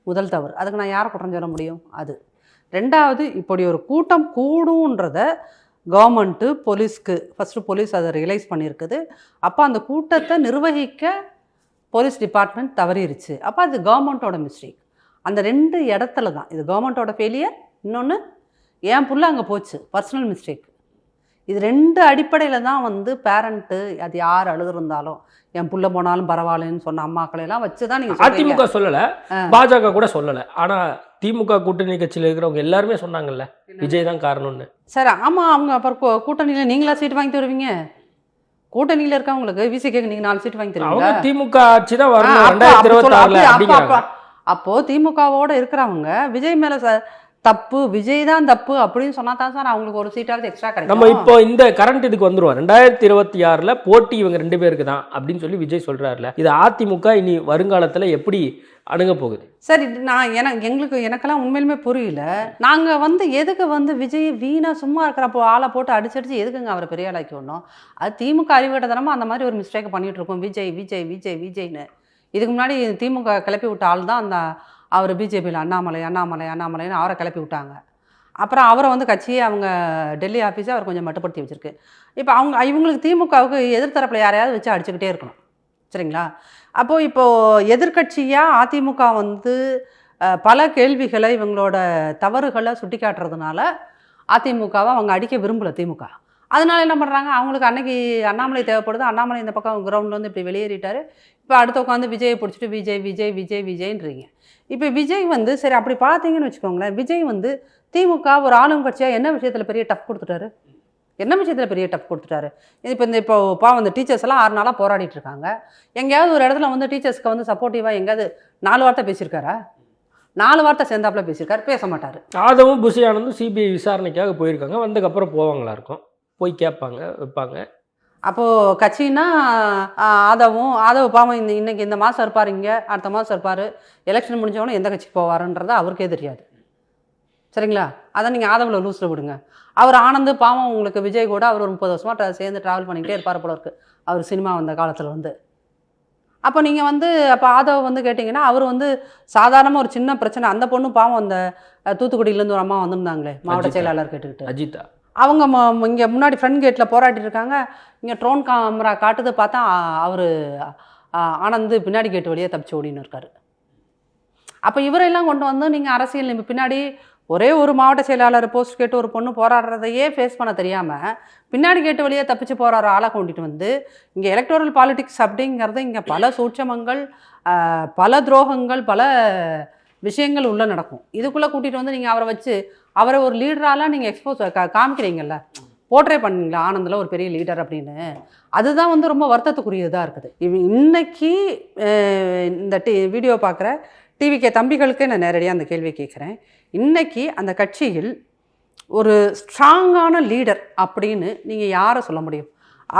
முதல் தவறு. அதுக்கு நான் யாரை குற்றம் சொல்ல முடியும்? அது 2வது, இப்படி ஒரு கூட்டம் கூடுன்றத கவர்மெண்ட்டு போலீஸ்க்கு ஃபஸ்ட்டு போலீஸ் அதை ரியலைஸ் பண்ணியிருக்குது. அப்போ அந்த கூட்டத்தை நிர்வகிக்க போலீஸ் டிபார்ட்மெண்ட் தவறிடுச்சு. அப்போ அது கவர்மெண்ட்டோட மிஸ்டேக். அந்த 2 இடத்துல தான் இது கவர்மெண்ட்டோட ஃபெயிலியர், இன்னொன்று என் புள்ள அங்கே போச்சு, பர்சனல் மிஸ்டேக். இது 2 அடிப்படையில் தான் வந்து பேரண்ட்டு அது யார் அழுதுருந்தாலும் என் புள்ள போனாலும் பரவாயில்லன்னு சொன்ன அம்மாக்களையெல்லாம் வச்சு தான் நீங்கள் அதிமுக சொல்லலை, பாஜக கூட சொல்லலை. ஆனால் திமுக கூட்டணி கட்சியில் இருக்கிறவங்க எல்லாருமே சொன்னாங்கல்ல விஜய் தான் காரணம்னு. சரி, ஆமாம், அவங்க அப்புறம் கூட்டணியில் நீங்களா சீட் வாங்கி தருவீங்க? கூட்டணியில் இருக்கவங்களுக்கு விசிகேக்கு நீங்கள் 4 சீட் வாங்கி தருவீங்க. திமுக ஆட்சி தான் வரணும் 2026. அப்போது திமுகவோட இருக்கிறவங்க விஜய் மேலே தப்பு, விஜய் தான் தப்பு அப்படின்னு சொன்னா தான் சார் அவங்களுக்கு ஒரு சீட்டாவது எக்ஸ்ட்ரா கிடைக்கும். நம்ம இப்போ இந்த கரண்ட் இதுக்கு வந்துருவோம். 2026 போட்டி இவங்க 2 பேருக்கு தான் அப்படின்னு சொல்லி விஜய் சொல்றாருல, இது அதிமுக இனி வருங்காலத்தில் எப்படி அணுக போகுது? சரி, நான் எனக்கெல்லாம் உண்மையிலுமே புரியல. நாங்கள் வந்து எதுக்கு வந்து விஜய் வீணா சும்மா இருக்கிறப்போ ஆளை போட்டு அடிச்சடிச்சு எதுக்குங்க அவரை பெரிய ஆளாக்கி விடணும்? அது திமுக அறிவுகட்டத்தனமா அந்த மாதிரி ஒரு மிஸ்டேக்கை பண்ணிட்டு இருக்கோம். விஜய் விஜய் விஜய் விஜய்னு இதுக்கு முன்னாடி திமுக கிளப்பி விட்ட ஆள் தான் அந்த அவர் பிஜேபியில் அண்ணாமலைன்னு அவரை கிளப்பி விட்டாங்க. அப்புறம் அவரை வந்து கட்சியை அவங்க டெல்லி ஆஃபீஸை அவர் கொஞ்சம் மட்டுப்படுத்தி வச்சுருக்கு. இப்போ இவங்களுக்கு திமுகவுக்கு எதிர்த்தரப்பில் யாரையாவது வச்சு அடிச்சுக்கிட்டே இருக்கணும், சரிங்களா? அப்போது இப்போது எதிர்கட்சியாக அதிமுக வந்து பல கேள்விகளை இவங்களோட தவறுகளை சுட்டி காட்டுறதுனால அதிமுகவை அவங்க அடிக்க விரும்பலை திமுக. அதனால என்ன பண்ணுறாங்க, அவங்களுக்கு அன்னைக்கு அண்ணாமலை தேவைப்படுது, அண்ணாமலை இந்த பக்கம் கிரவுண்டில் வந்து இப்படி வெளியேறிட்டார். இப்போ அடுத்த உட்காந்து விஜயை பிடிச்சிட்டு விஜய்ன்றீங்க. இப்போ விஜய் வந்து சரி அப்படி பார்த்தீங்கன்னு வச்சுக்கோங்களேன், விஜய் வந்து திமுக ஒரு ஆளும் கட்சியாக என்ன விஷயத்தில் பெரிய டஃப் கொடுத்துட்டாரு? இப்போ பாவம் இந்த டீச்சர்ஸ் எல்லாம் 6 நாளாக போராடிட்டு இருக்காங்க. எங்கேயாவது ஒரு இடத்துல வந்து டீச்சர்ஸ்க்கு வந்து சப்போர்ட்டிவாக எங்கேயாவது 4 வார்த்தை பேசியிருக்காரா? 4 வார்த்தை சேர்ந்தாப்புல பேசியிருக்காரு, பேச மாட்டார். ஆதவும் புஷி ஆனந்தும் சிபிஐ விசாரணைக்காக போயிருக்காங்க, வந்ததுக்கப்புறம் போவாங்களா இருக்கும், போய் கேட்பாங்க வைப்பாங்க. அப்போது கட்சின்னா ஆதவ் பாவம் இன்னைக்கு இந்த மாதம் இருப்பார், இங்கே அடுத்த மாதம் இருப்பார், எலெக்ஷன் முடிஞ்சவொன்னே எந்த கட்சிக்கு போவாருன்றது அவருக்கே தெரியாது, சரிங்களா? அதை நீங்கள் ஆதவில் லூஸில் விடுங்க. அவர் ஆனந்து பாவம் உங்களுக்கு விஜய் கூட அவர் ஒரு 30 வருஷமாக சேர்ந்து ட்ராவல் பண்ணிக்கிட்டே இருப்பார் போல இருக்குது, அவர் சினிமா வந்த காலத்தில் வந்து. அப்போ நீங்கள் வந்து ஆதவ வந்து கேட்டிங்கன்னா அவர் வந்து சாதாரணமாக ஒரு சின்ன பிரச்சனை, அந்த பொண்ணு பாவம் அந்த தூத்துக்குடியிலேருந்து ஒரு அம்மா வந்திருந்தாங்களே மாவட்ட செயலாளர் கேட்டுக்கிட்டு, அஜிதா, அவங்க இங்கே முன்னாடி ஃப்ரண்ட் கேட்டில் போராட்டிட்டு இருக்காங்க. இங்கே ட்ரோன் கேமரா காட்டுது, பார்த்தா அவர் ஆனந்து பின்னாடி கேட்டு வழியாக தப்பிச்சு ஓடின்னு இருக்காரு. அப்போ இவரெல்லாம் கொண்டு வந்து நீங்கள் அரசியல் பின்னாடி ஒரே ஒரு மாவட்ட செயலாளர் போஸ்ட் கேட்டு ஒரு பொண்ணு போராடுறதையே ஃபேஸ் பண்ண தெரியாமல் பின்னாடி கேட்டு வழியே தப்பிச்சு போகிற ஆளை கொண்டுட்டு வந்து இங்கே எலக்டோரல் பாலிடிக்ஸ் அப்படிங்கிறது இங்கே பல சூட்சமங்கள், பல துரோகங்கள், பல விஷயங்கள் உள்ளே நடக்கும். இதுக்குள்ளே கூட்டிகிட்டு வந்து நீங்கள் அவரை வச்சு அவரை ஒரு லீடராலாம் நீங்கள் எக்ஸ்போஸ் காமிக்கிறீங்கல்ல, போர்ட்ரே பண்ணீங்களா ஆனந்தில் ஒரு பெரிய லீடர் அப்படின்னு. அதுதான் வந்து ரொம்ப வருத்தத்துக்குரியதாக இருக்குது. இன்னைக்கு இந்த வீடியோ பார்க்குற டிவிகே தம்பிகளுக்கு நான் நேரடியாக அந்த கேள்வி கேட்குறேன். இன்னைக்கு அந்த கட்சியில் ஒரு ஸ்ட்ராங்கான லீடர் அப்படின்னு நீங்கள் யாரை சொல்ல முடியும்?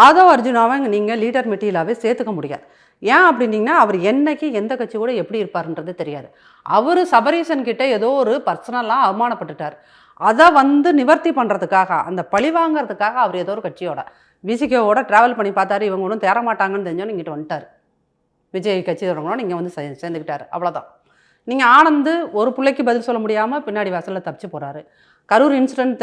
ஆதவ் அர்ஜுனாவை நீங்கள் லீடர் மெட்டீரியலாகவே சேர்த்துக்க முடியாது. ஏன் அப்படின்னீங்கன்னா அவர் என்னைக்கு எந்த கட்சி கூட எப்படி இருப்பார்ன்றது தெரியாது. அவர் சபரீசன் கிட்ட ஏதோ ஒரு பர்சனலாக அவமானப்பட்டுட்டார். அதை வந்து நிவர்த்தி பண்ணுறதுக்காக, அந்த பழி வாங்கிறதுக்காக அவர் ஏதோ ஒரு கட்சியோட விசிகேவோட ட்ராவல் பண்ணி பார்த்தாரு. இவங்க ஒன்றும் தேரமாட்டாங்கன்னு தெரிஞ்சோன்னு இங்கிட்ட வந்துட்டார். விஜய் கட்சி தொடங்கணும் நீங்கள் வந்து சேர்ந்துக்கிட்டார். அவ்வளோதான். நீங்கள் ஆனந்து ஒரு பிள்ளைக்கு பதில் சொல்ல முடியாமல் பின்னாடி வாசலில் தப்பிச்சு போகிறாரு. கரூர் இன்சிடென்ட்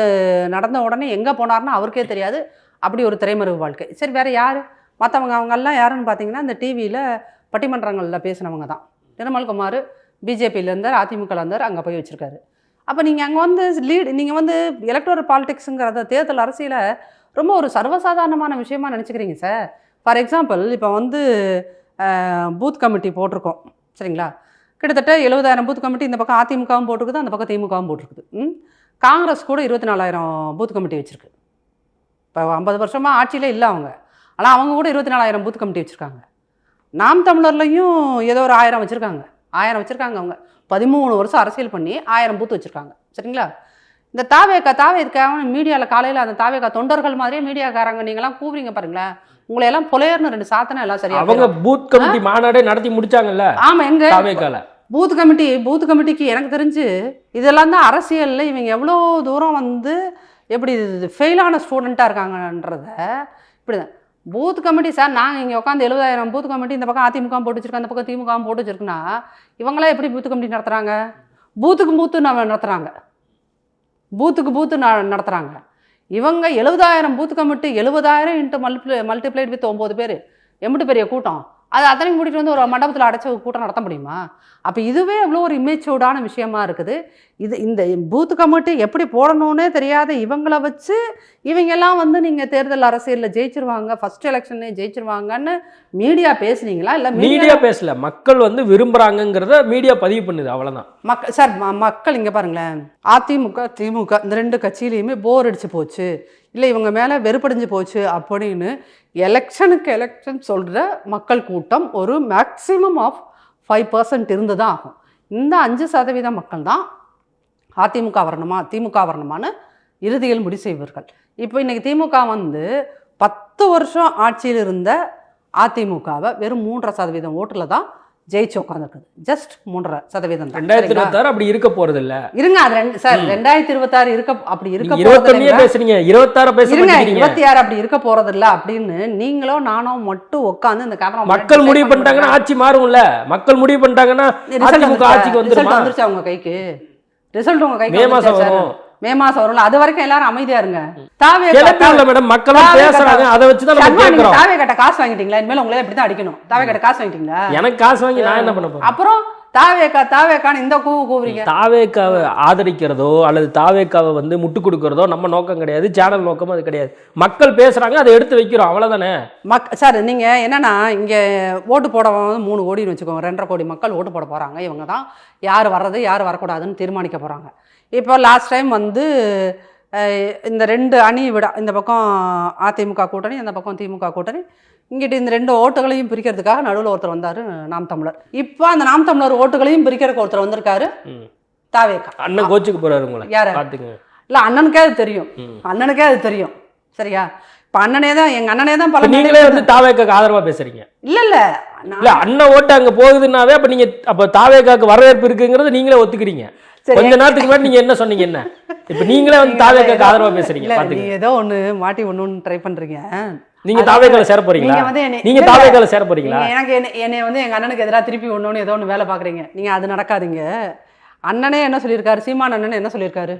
நடந்த உடனே எங்கே போனார்னு அவருக்கே தெரியாது. அப்படி ஒரு திரைமறைவு வாழ்க்கை. சரி, வேறு யார் மற்றவங்க? அவங்கெல்லாம் யாருன்னு பார்த்தீங்கன்னா இந்த டிவியில் பட்டிமன்றங்களில் பேசினவங்க தான். திருமல்குமார் பிஜேபியில் இருந்தார், அதிமுகவில் இருந்தார், அங்கே போய் வச்சுருக்காரு. அப்போ நீங்கள் அங்கே வந்து நீங்கள் வந்து எலக்டோரல் பாலிடிக்ஸுங்கிறத தேர்தல் அரசியலை ரொம்ப ஒரு சர்வசாதாரணமான விஷயமா நினச்சிக்கிறீங்க சார். ஃபார் எக்ஸாம்பிள் இப்போ வந்து பூத் கமிட்டி போட்டிருக்கோம் சரிங்களா? கிட்டத்தட்ட 70,000 பூத் கமிட்டி இந்த பக்கம் அதிமுகவும் போட்டிருக்குது, அந்த பக்கம் திமுகவும் போட்டிருக்குது. காங்கிரஸ் கூட 24,000 பூத் கமிட்டி வச்சுருக்கு. இப்போ 50 வருஷமாக ஆட்சியிலே இல்லை அவங்க. ஆனால் அவங்க கூட 24,000 பூத் கமிட்டி வச்சுருக்காங்க. நாம் தமிழர்லையும் ஏதோ ஒரு 1000 வச்சுருக்காங்க. 1000 வச்சுருக்காங்க. அவங்க 13 வருஷம் அரசியல் பண்ணி 1000 பூத் வச்சுருக்காங்க சரிங்களா? இந்த தாவேக்காக மீடியாவில் காலையில் அந்த தாவேக்கா தொண்டர்கள் மாதிரியே மீடியாக்காரங்க நீங்களாம் கூவுறீங்க பாருங்களேன். உங்களை எல்லாம் புலையர்னு 2 சாத்தனை எல்லாம் சரியா. அவங்க பூத் கமிட்டி மாநாடே நடத்தி முடிச்சாங்கல்ல. ஆமாம், எங்க தாவேக்கால பூத் கமிட்டிக்கு எனக்கு தெரிஞ்சு இதெல்லாம் தான் அரசியலில் இவங்க எவ்வளோ தூரம் வந்து எப்படி ஃபெயிலான ஸ்டூடெண்ட்டாக இருக்காங்கன்றத. இப்படி தான் பூத் கமிட்டி சார். நாங்கள் இங்கே உட்காந்து 70,000 பூத் கமிட்டி இந்த பக்கம் அதிமுக போட்டு வச்சிருக்கோம், அந்த பக்கம் திமுக போட்டு வச்சிருக்குன்னா இவங்களாம் எப்படி பூத் கமிட்டி நடத்துகிறாங்க? பூத்துக்கு நடத்துகிறாங்க. பூத்து நடத்துகிறாங்க. இவங்க 70,000 booth committee 70,000 into multiplied with 9 பேர் எம்பிட்டு பெரிய கூட்டம். அது அத்தனையும் கூட்டிகிட்டு வந்து ஒரு மண்டபத்தில் அடைச்ச கூட்டம் நடத்த முடியுமா? அப்போ இதுவே எவ்வளோ ஒரு இமேச்சூர்டான விஷயமா இருக்குது. இந்த பூத் கமிட்டி எப்படி போடணுன்னே தெரியாத இவங்களை வச்சு இவங்கெல்லாம் வந்து நீங்கள் தேர்தல் அரசியலில் ஜெயிச்சிருவாங்க, ஃபர்ஸ்ட் எலெக்ஷனே ஜெயிச்சிருவாங்கன்னு மீடியா பேசுனீங்களா? இல்லை மீடியா பேசல, மக்கள் வந்து விரும்புகிறாங்கங்கிறத மீடியா பதிவு பண்ணுது, அவ்வளோதான். மக்கள் இங்கே பாருங்களேன், அதிமுக திமுக இந்த 2 கட்சியிலையுமே போர் அடிச்சு போச்சு, இல்லை இவங்க மேலே வெறுப்படைஞ்சு போச்சு அப்படின்னு எலெக்ஷன் சொல்கிற மக்கள் கூட்டம் ஒரு மேக்சிமம் ஆஃப் 5% இருந்து தான் ஆகும். இந்த 5% மக்கள் தான் அதிமுக வரணுமா திமுக வரணுமான்னு இறுதியில் முடிவு செய்வார்கள். இப்போ இன்றைக்கி திமுக வந்து 10 வருஷம் ஆட்சியில் இருந்த அதிமுகவை வெறும் 3% ஓட்டில் தான் ஜெயிச்சு உட்காந்துருக்குது. ஜஸ்ட் 3% தான். 2026 அப்படி இருக்க போறது இல்ல. இருங்க, அது சார் 2026 இருக்க அப்படி இருக்க போறது 26 அப்படி இருக்க போறது இல்ல அப்படின்னு நீங்களோ நானோ மட்டும் உட்காந்து இந்த கேமரா மக்கள் முடிவு பண்ணிட்டாங்கன்னா ஆட்சி மாறும்ல. மக்கள் முடிவு பண்ணிட்டாங்கன்னா அதிமுக ஆட்சிக்கு வந்துருச்சு. அவங்க கைக்கு ரிசல்ட் உங்க கைக்கு மே மாசம் வரும்ல. அது வரைக்கும் எல்லாரும் அமைதியா இருங்க. மேடம் மக்கள் பேசுறாங்க, அதை வச்சு தான் நம்ம கேக்குறோம். தாவே கட்ட காசு வாங்கிட்டீங்களா? இனிமேல் உங்களே இப்படி தான் அடிக்கணும். தாவே கட்ட காசு வாங்கிட்டீங்களா? எனக்கு காசு வாங்கி நான் என்ன பண்ண போறேன்? அப்புறம் தாவேக்கான்னு இந்த கூவுறீங்க. தாவேக்காவை ஆதரிக்கிறதோ அல்லது தாவேக்காவை வந்து முட்டு கொடுக்கறதோ நம்ம நோக்கம் கிடையாது, சேனல் நோக்கம் அது கிடையாது. மக்கள் பேசுறாங்க, அதை எடுத்து வைக்கிறோம், அவ்வளவுதானே. சார் நீங்க என்னன்னா இங்க ஓட்டு போட 3 கோடின்னு வச்சுக்கோங்க, 2.5 கோடி மக்கள் ஓட்டு போட போறாங்க. இவங்க தான் யார் வர்றது யார் வரக்கூடாதுன்னு தீர்மானிக்க போறாங்க. இப்போ லாஸ்ட் டைம் வந்து இந்த 2 அணி விட இந்த பக்கம் அதிமுக கூட்டணி, அந்த பக்கம் திமுக கூட்டணி, இங்கிட்ட இந்த 2 ஓட்டுகளையும் பிரிக்கிறதுக்காக நடுவில் ஒருத்தர் வந்தார், நாம் தமிழர். இப்போ அந்த நாம் தமிழர் ஓட்டுகளையும் பிரிக்கிறதுக்கு ஒருத்தர் வந்திருக்காரு, தாவேக்கா. அண்ணன் கோச்சுக்கு போறாரு உங்களை யாரு பாத்துங்க. இல்லை, அண்ணனுக்கே அது தெரியும் சரியா? இப்போ அண்ணனே தான் எங்க அண்ணனே தான் பல. நீங்களே வந்து தாவேக்காக்கு ஆதரவா பேசுறீங்க. இல்ல அண்ணன் ஓட்டு அங்க போகுதுன்னாவே அப்ப நீங்க அப்ப தாவேக்காக்கு வரவேற்பு இருக்குங்கிறது நீங்களே ஒத்துக்கிறீங்க. கொஞ்ச நேரத்துக்கு முன்னாடி நீங்க என்ன சொன்னீங்க? என்ன இப்ப நீங்களே வந்து தாவேக்காக்கு ஆதரவா பேசுறீங்க. நீங்க ஏதோ ஒண்ணு மாட்டி ஒண்ணு ட்ரை பண்றீங்க. நீங்க தாவேக்கால சேர போறீங்களா? நீங்க தாவேக்கால சேர போறீங்களா? எனக்கு என்னை வந்து எங்க அண்ணனுக்கு எதிராக திருப்பி ஒண்ணு ஏதோ ஒண்ணு வேலை பாக்குறீங்க நீங்க. அது நடக்காதீங்க. அண்ணனே என்ன சொல்லியிருக்காரு, சீமான் அண்ணன் என்ன சொல்லியிருக்காரு?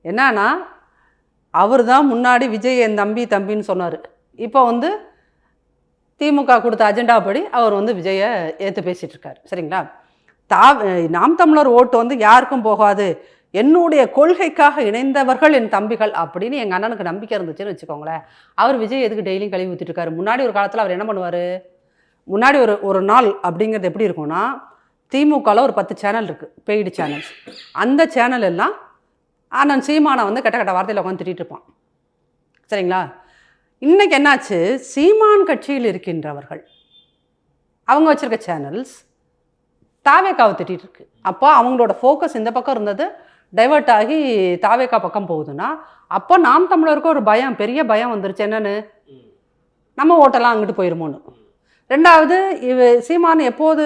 என்னன்னா அவர் தான் முன்னாடி விஜய் என் தம்பின்னு சொன்னார். இப்போ வந்து திமுக கொடுத்த அஜெண்டா படி அவர் வந்து விஜயை ஏற்று பேசிகிட்டு இருக்காரு சரிங்களா? நாம் தமிழர் ஓட்டு வந்து யாருக்கும் போகாது, என்னுடைய கொள்கைக்காக இணைந்தவர்கள் என் தம்பிகள் அப்படின்னு எங்கள் அண்ணனுக்கு நம்பிக்கை இருந்துச்சுன்னு வச்சுக்கோங்களேன். அவர் விஜய் எதுக்கு டெய்லியும் கழுவி ஊற்றிட்டு இருக்காரு? முன்னாடி ஒரு காலத்தில் அவர் என்ன பண்ணுவார், முன்னாடி ஒரு நாள் அப்படிங்கிறது எப்படி இருக்கும்னா, திமுகவில் ஒரு 10 சேனல் இருக்குது, பெய்டு சேனல்ஸ். அந்த சேனல் எல்லாம் அண்ணன் சீமானை வந்து கெட்ட கெட்ட வார்த்தையில் உட்காந்து திட்டிகிட்டு இருப்பான். சரிங்களா? இன்றைக்கி என்னாச்சு, சீமான் கட்சியில் இருக்கின்றவர்கள் அவங்க வச்சுருக்க சேனல்ஸ் தாவேக்காவை திட்டிகிட்டு இருக்கு. அப்போ அவங்களோட ஃபோக்கஸ் இந்த பக்கம் இருந்தது டைவர்ட் ஆகி தாவேக்கா பக்கம் போகுதுன்னா, அப்போ நாம் தமிழருக்கு ஒரு பயம், பெரிய பயம் வந்துருச்சு. என்னென்னு, நம்ம ஓட்டெல்லாம் அங்கிட்டு போயிருமோன்னு. ரெண்டாவது, சீமான் எப்போது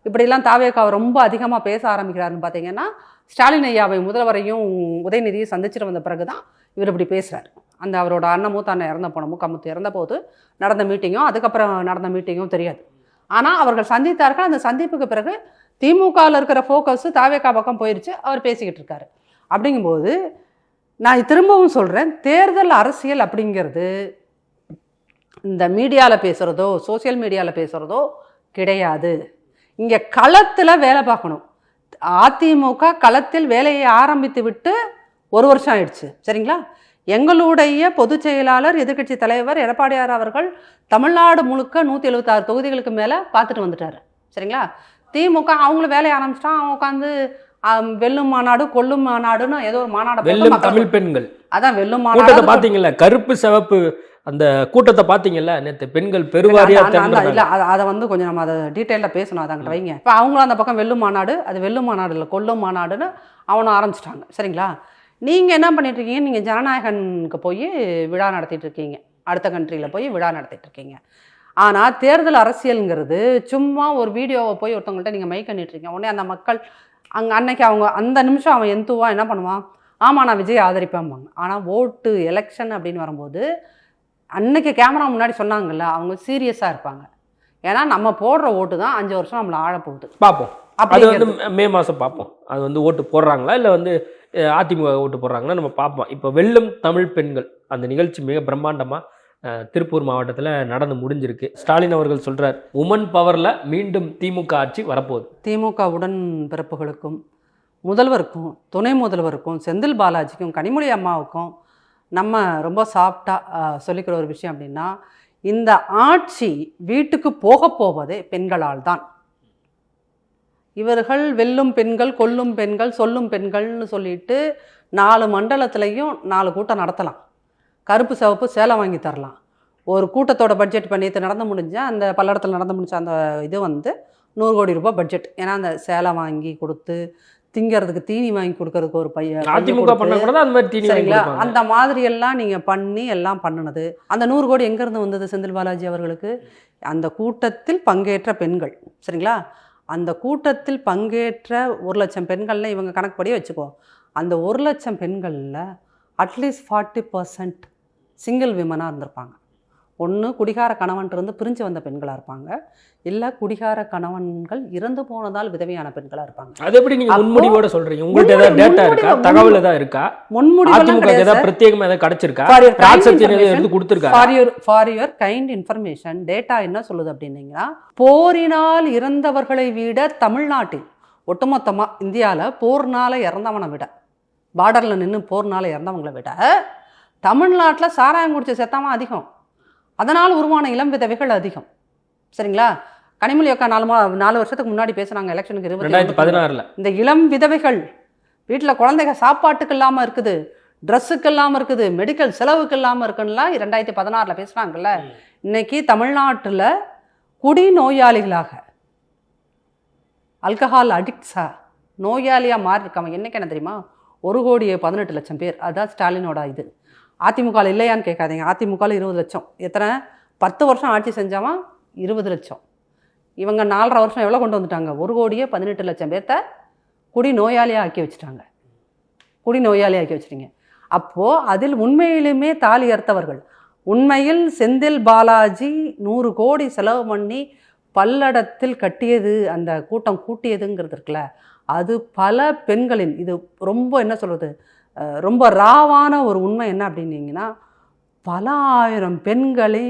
இப்படிலாம் தாவேக்காவை ரொம்ப அதிகமாக பேச ஆரம்பிக்கிறாருன்னு பார்த்தீங்கன்னா, ஸ்டாலின் ஐயாவை முதல்வரையும் உதயநிதியை சந்திச்சுட்டு வந்த பிறகு தான் இவர் இப்படி பேசுகிறார். அந்த அவரோட அண்ணமும் தன்னை இறந்த போனமும் கமுத்து இறந்த போது நடந்த மீட்டிங்கும் அதுக்கப்புறம் நடந்த மீட்டிங்கும் தெரியாது. ஆனால் அவர்கள் சந்தித்தார்கள். அந்த சந்திப்புக்கு பிறகு திமுகவில் இருக்கிற ஃபோக்கஸு தாவேக்கா பக்கம் போயிடுச்சு. அவர் பேசிக்கிட்டு இருக்காரு. அப்படிங்கும்போது நான் திரும்பவும் சொல்கிறேன், தேர்தல் அரசியல் அப்படிங்கிறது இந்த மீடியாவில் பேசுகிறதோ சோசியல் மீடியாவில் பேசுகிறதோ கிடையாது. இங்கே களத்தில் வேலை பார்க்கணும். அதிமுக களத்தில் வேலையை ஆரம்பித்து விட்டு 1 வருஷம் ஆயிடுச்சு. சரிங்களா? எங்களுடைய பொதுச் செயலாளர் எதிர்க்கட்சி தலைவர் எடப்பாடியார் அவர்கள் தமிழ்நாடு முழுக்க 176 தொகுதிகளுக்கு மேலே பார்த்துட்டு வந்துட்டார். சரிங்களா? திமுக அவங்களும் வேலையை ஆரம்பிச்சிட்டான். அவங்க உட்காந்து வெல்லும் மாநாடு கொல்லும் மாநாடுன்னு ஏதோ ஒரு மாநாடு, வெல்லும் தமிழ் பெண்கள், அதான் வெல்லும் மாநாடு. பார்த்தீங்கல்ல, கருப்பு சிவப்பு அந்த கூட்டத்தை பார்த்தீங்கல்ல, நேற்று பெண்கள் பெருவாரியா இல்லை, அதை வந்து கொஞ்சம் நம்ம அதை டீட்டெயிலாக பேசணும். அதை அங்கிட்ட வைங்க. இப்போ அவங்களும் அந்த பக்கம் வெல்லும் மாநாடு, அது வெல்லும் மாநாடு இல்லை கொல்லும் மாநாடுன்னு அவனை ஆரம்பிச்சிட்டாங்க. சரிங்களா? நீங்கள் என்ன பண்ணிட்டு இருக்கீங்க, நீங்கள் ஜனநாயகனுக்கு போய் விழா நடத்திட்டு இருக்கீங்க, அடுத்த கண்ட்ரியில் போய் விழா நடத்திட்டு இருக்கீங்க. ஆனால் தேர்தல் அரசியலுங்கிறது சும்மா ஒரு வீடியோவை போய் ஒருத்தவங்கள்ட்ட நீங்கள் மைக் பண்ணிட்டுருக்கீங்க. உடனே அந்த மக்கள் அன்னைக்கு அவங்க அந்த நிமிஷம் அவன் எந்துவா என்ன பண்ணுவான், ஆமாம் நான் விஜய் ஆதரிப்பேன்பாங்க. ஆனால் ஓட்டு எலெக்ஷன் அப்படின்னு வரும்போது அன்னைக்கு கேமரா முன்னாடி சொன்னாங்கல்ல, அவங்க சீரியஸாக இருப்பாங்க. ஏன்னா நம்ம போடுற ஓட்டு தான் 5 வருஷம் நம்மளை ஆழப்போகுது. பார்ப்போம். அது வந்து மே மாதம் பார்ப்போம். அது வந்து ஓட்டு போடுறாங்களா இல்லை வந்து அதிமுக ஓட்டு போடுறாங்கன்னா நம்ம பார்ப்போம். இப்போ வெல்லும் தமிழ் பெண்கள் அந்த நிகழ்ச்சி மிக பிரம்மாண்டமாக திருப்பூர் மாவட்டத்தில் நடந்து முடிஞ்சிருக்கு. ஸ்டாலின் அவர்கள் சொல்கிறார், உமன் பவரில் மீண்டும் திமுக ஆட்சி வரப்போகுது. திமுக உடன் பிறப்புகளுக்கும் முதல்வருக்கும் துணை முதல்வருக்கும் செந்தில் பாலாஜிக்கும் கனிமொழி அம்மாவுக்கும் நம்ம ரொம்ப சாஃப்டாக சொல்லிக்கிற ஒரு விஷயம் அப்படின்னா, இந்த ஆட்சி வீட்டுக்கு போவதே பெண்களால் தான். இவர்கள் வெல்லும் பெண்கள் கொல்லும் பெண்கள் சொல்லும் பெண்கள்னு சொல்லிட்டு 4 மண்டலத்திலையும் 4 கூட்டம் நடத்தலாம். கருப்பு சிவப்பு சேலை வாங்கி தரலாம். ஒரு கூட்டத்தோட பட்ஜெட் பண்ணிட்டு நடந்து முடிஞ்சால் அந்த பல்லடத்தில் நடந்து முடிஞ்ச அந்த இது வந்து 100 கோடி ரூபாய் பட்ஜெட். ஏன்னா அந்த சேலை வாங்கி கொடுத்து திங்கிறதுக்கு தீனி வாங்கி கொடுக்கறதுக்கு ஒரு அதிமுக பண்ணக்கூடாது அந்த மாதிரி தீனி. சரிங்களா? அந்த மாதிரி எல்லாம் நீங்கள் பண்ணி எல்லாம் பண்ணினது. அந்த 100 கோடி எங்கேருந்து வந்தது செந்தில் பாலாஜி அவர்களுக்கு? அந்த கூட்டத்தில் பங்கேற்ற பெண்கள். சரிங்களா? அந்த கூட்டத்தில் பங்கேற்ற 1 லட்சம் பெண்கள்னு இவங்க கணக்குப்படியே வச்சுக்கோ. அந்த 1 லட்சம் பெண்களில் அட்லீஸ்ட் 40% சிங்கிள் விமனாக இருந்திருப்பாங்க. ஒன்று குடிகார கணவன்ட்டு பிரிஞ்சு வந்த பெண்களாக இருப்பாங்க, இல்லை குடிகார கணவன்கள் இறந்து போனதால் விதவையான பெண்களாக இருப்பாங்க. அது எப்படி நீங்கள் முன்முடிவோட சொல்கிறீங்க? உங்கள்கிட்ட ஏதாவது டேட்டா இருக்கா, தகவல் ஏதாவது இருக்கா? முன்முடிவு ஏதாவது பிரத்யேகமாக ஏதாவது கிடைச்சிருக்கா? எடுத்து கொடுத்துருக்கா? For your kind information, data என்ன சொல்லுது அப்படின்னீங்கன்னா, போரினால் இறந்தவர்களை விட தமிழ்நாட்டில் ஒட்டுமொத்தமாக இந்தியாவில் போர்னால இறந்தவனை விட, பார்டரில் நின்று போர்னால இறந்தவங்களை விட தமிழ்நாட்டில் சாராயம் குடிச்ச செத்தவன் அதிகம். அதனால் உருவான இளம் விதவைகள் அதிகம். சரிங்களா? கனிமொழி அக்கா 4 வருஷத்துக்கு முன்னாடி பேசுனாங்க எலெக்ஷனுக்கு 2016. இந்த இளம் விதவைகள் வீட்டில் குழந்தைங்க சாப்பாட்டுக்கு இல்லாமல் இருக்குது, ட்ரெஸ்ஸுக்கு இல்லாமல் இருக்குது, மெடிக்கல் செலவுக்கு இல்லாமல் இருக்குன்னா 2016 பேசுகிறாங்கல்ல. இன்னைக்கு தமிழ்நாட்டில் குடி நோயாளிகளாக, ஆல்கஹால் அடிக்ட்ஸாக நோயாளியாக மாறி இருக்காங்க. என்னைக்கு என்ன தெரியுமா? 1,18,00,000 பேர். அதுதான் ஸ்டாலினோட இது. அதிமுக இல்லையான்னு கேட்காதீங்க. அதிமுக 20 லட்சம். எத்தனை 10 வருஷம் ஆட்சி செஞ்சவன் 20 லட்சம். இவங்க 4.5 வருஷம் எவ்வளோ கொண்டு வந்துட்டாங்க? 1,18,00,000 பேர்த்த குடி நோயாளியாக ஆக்கி வச்சுட்டாங்க. குடி நோயாளியாக ஆக்கி வச்சுட்டீங்க. அப்போது அதில் உண்மையிலுமே தாலி அறுத்தவர்கள், உண்மையில் செந்தில் பாலாஜி 100 கோடி செலவு பண்ணி பல்லடத்தில் கட்டியது, அந்த கூட்டம் கூட்டியதுங்கிறது இருக்குல்ல, அது பல பெண்களின், இது ரொம்ப என்ன சொல்கிறது, ரொம்ப ராவான ஒரு உண்மை என்ன அப்படின்னீங்கன்னா, பல ஆயிரம் பெண்களை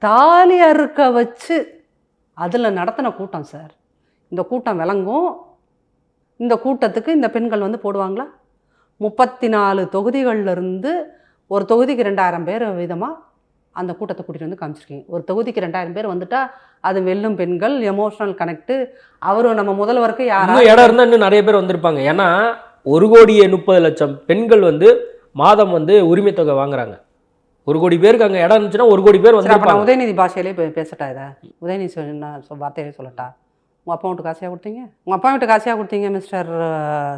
தாலி அறுக்க வச்சு அதில் நடத்தின கூட்டம். சார், இந்த கூட்டம் விளங்கும். இந்த கூட்டத்துக்கு இந்த பெண்கள் வந்து போடுவாங்களா? 34 தொகுதிகள்லேருந்து ஒரு தொகுதிக்கு 2000 பேர் விதமாக அந்த கூட்டத்தை கூட்டிகிட்டு வந்து காமிச்சிருக்கீங்க. ஒரு தொகுதிக்கு 2000 பேர் வந்துட்டா அது வெல்லும் பெண்கள், எமோஷனல் கனெக்ட். அவரும் நம்ம முதல்வருக்கு இன்னும் இடம் இருந்தால் இன்னும் நிறைய பேர் வந்திருப்பாங்க. ஏன்னா 1,30,00,000 பெண்கள் வந்து மாதம் வந்து உரிமை தொகை வாங்குறாங்க. 1 கோடி பேருக்கு அங்கே இடம் இருந்துச்சுன்னா 1 கோடி பேர் வந்து. நான் உதயநிதி பாஷையிலே பேசட்டா? இதை உதயநிதி வார்த்தையிலே சொல்லட்டா? உங்கள் அப்பா வீட்டு காசியாக கொடுத்தீங்க, உங்கள் அப்பா வீட்டு காசியாக கொடுத்தீங்க mister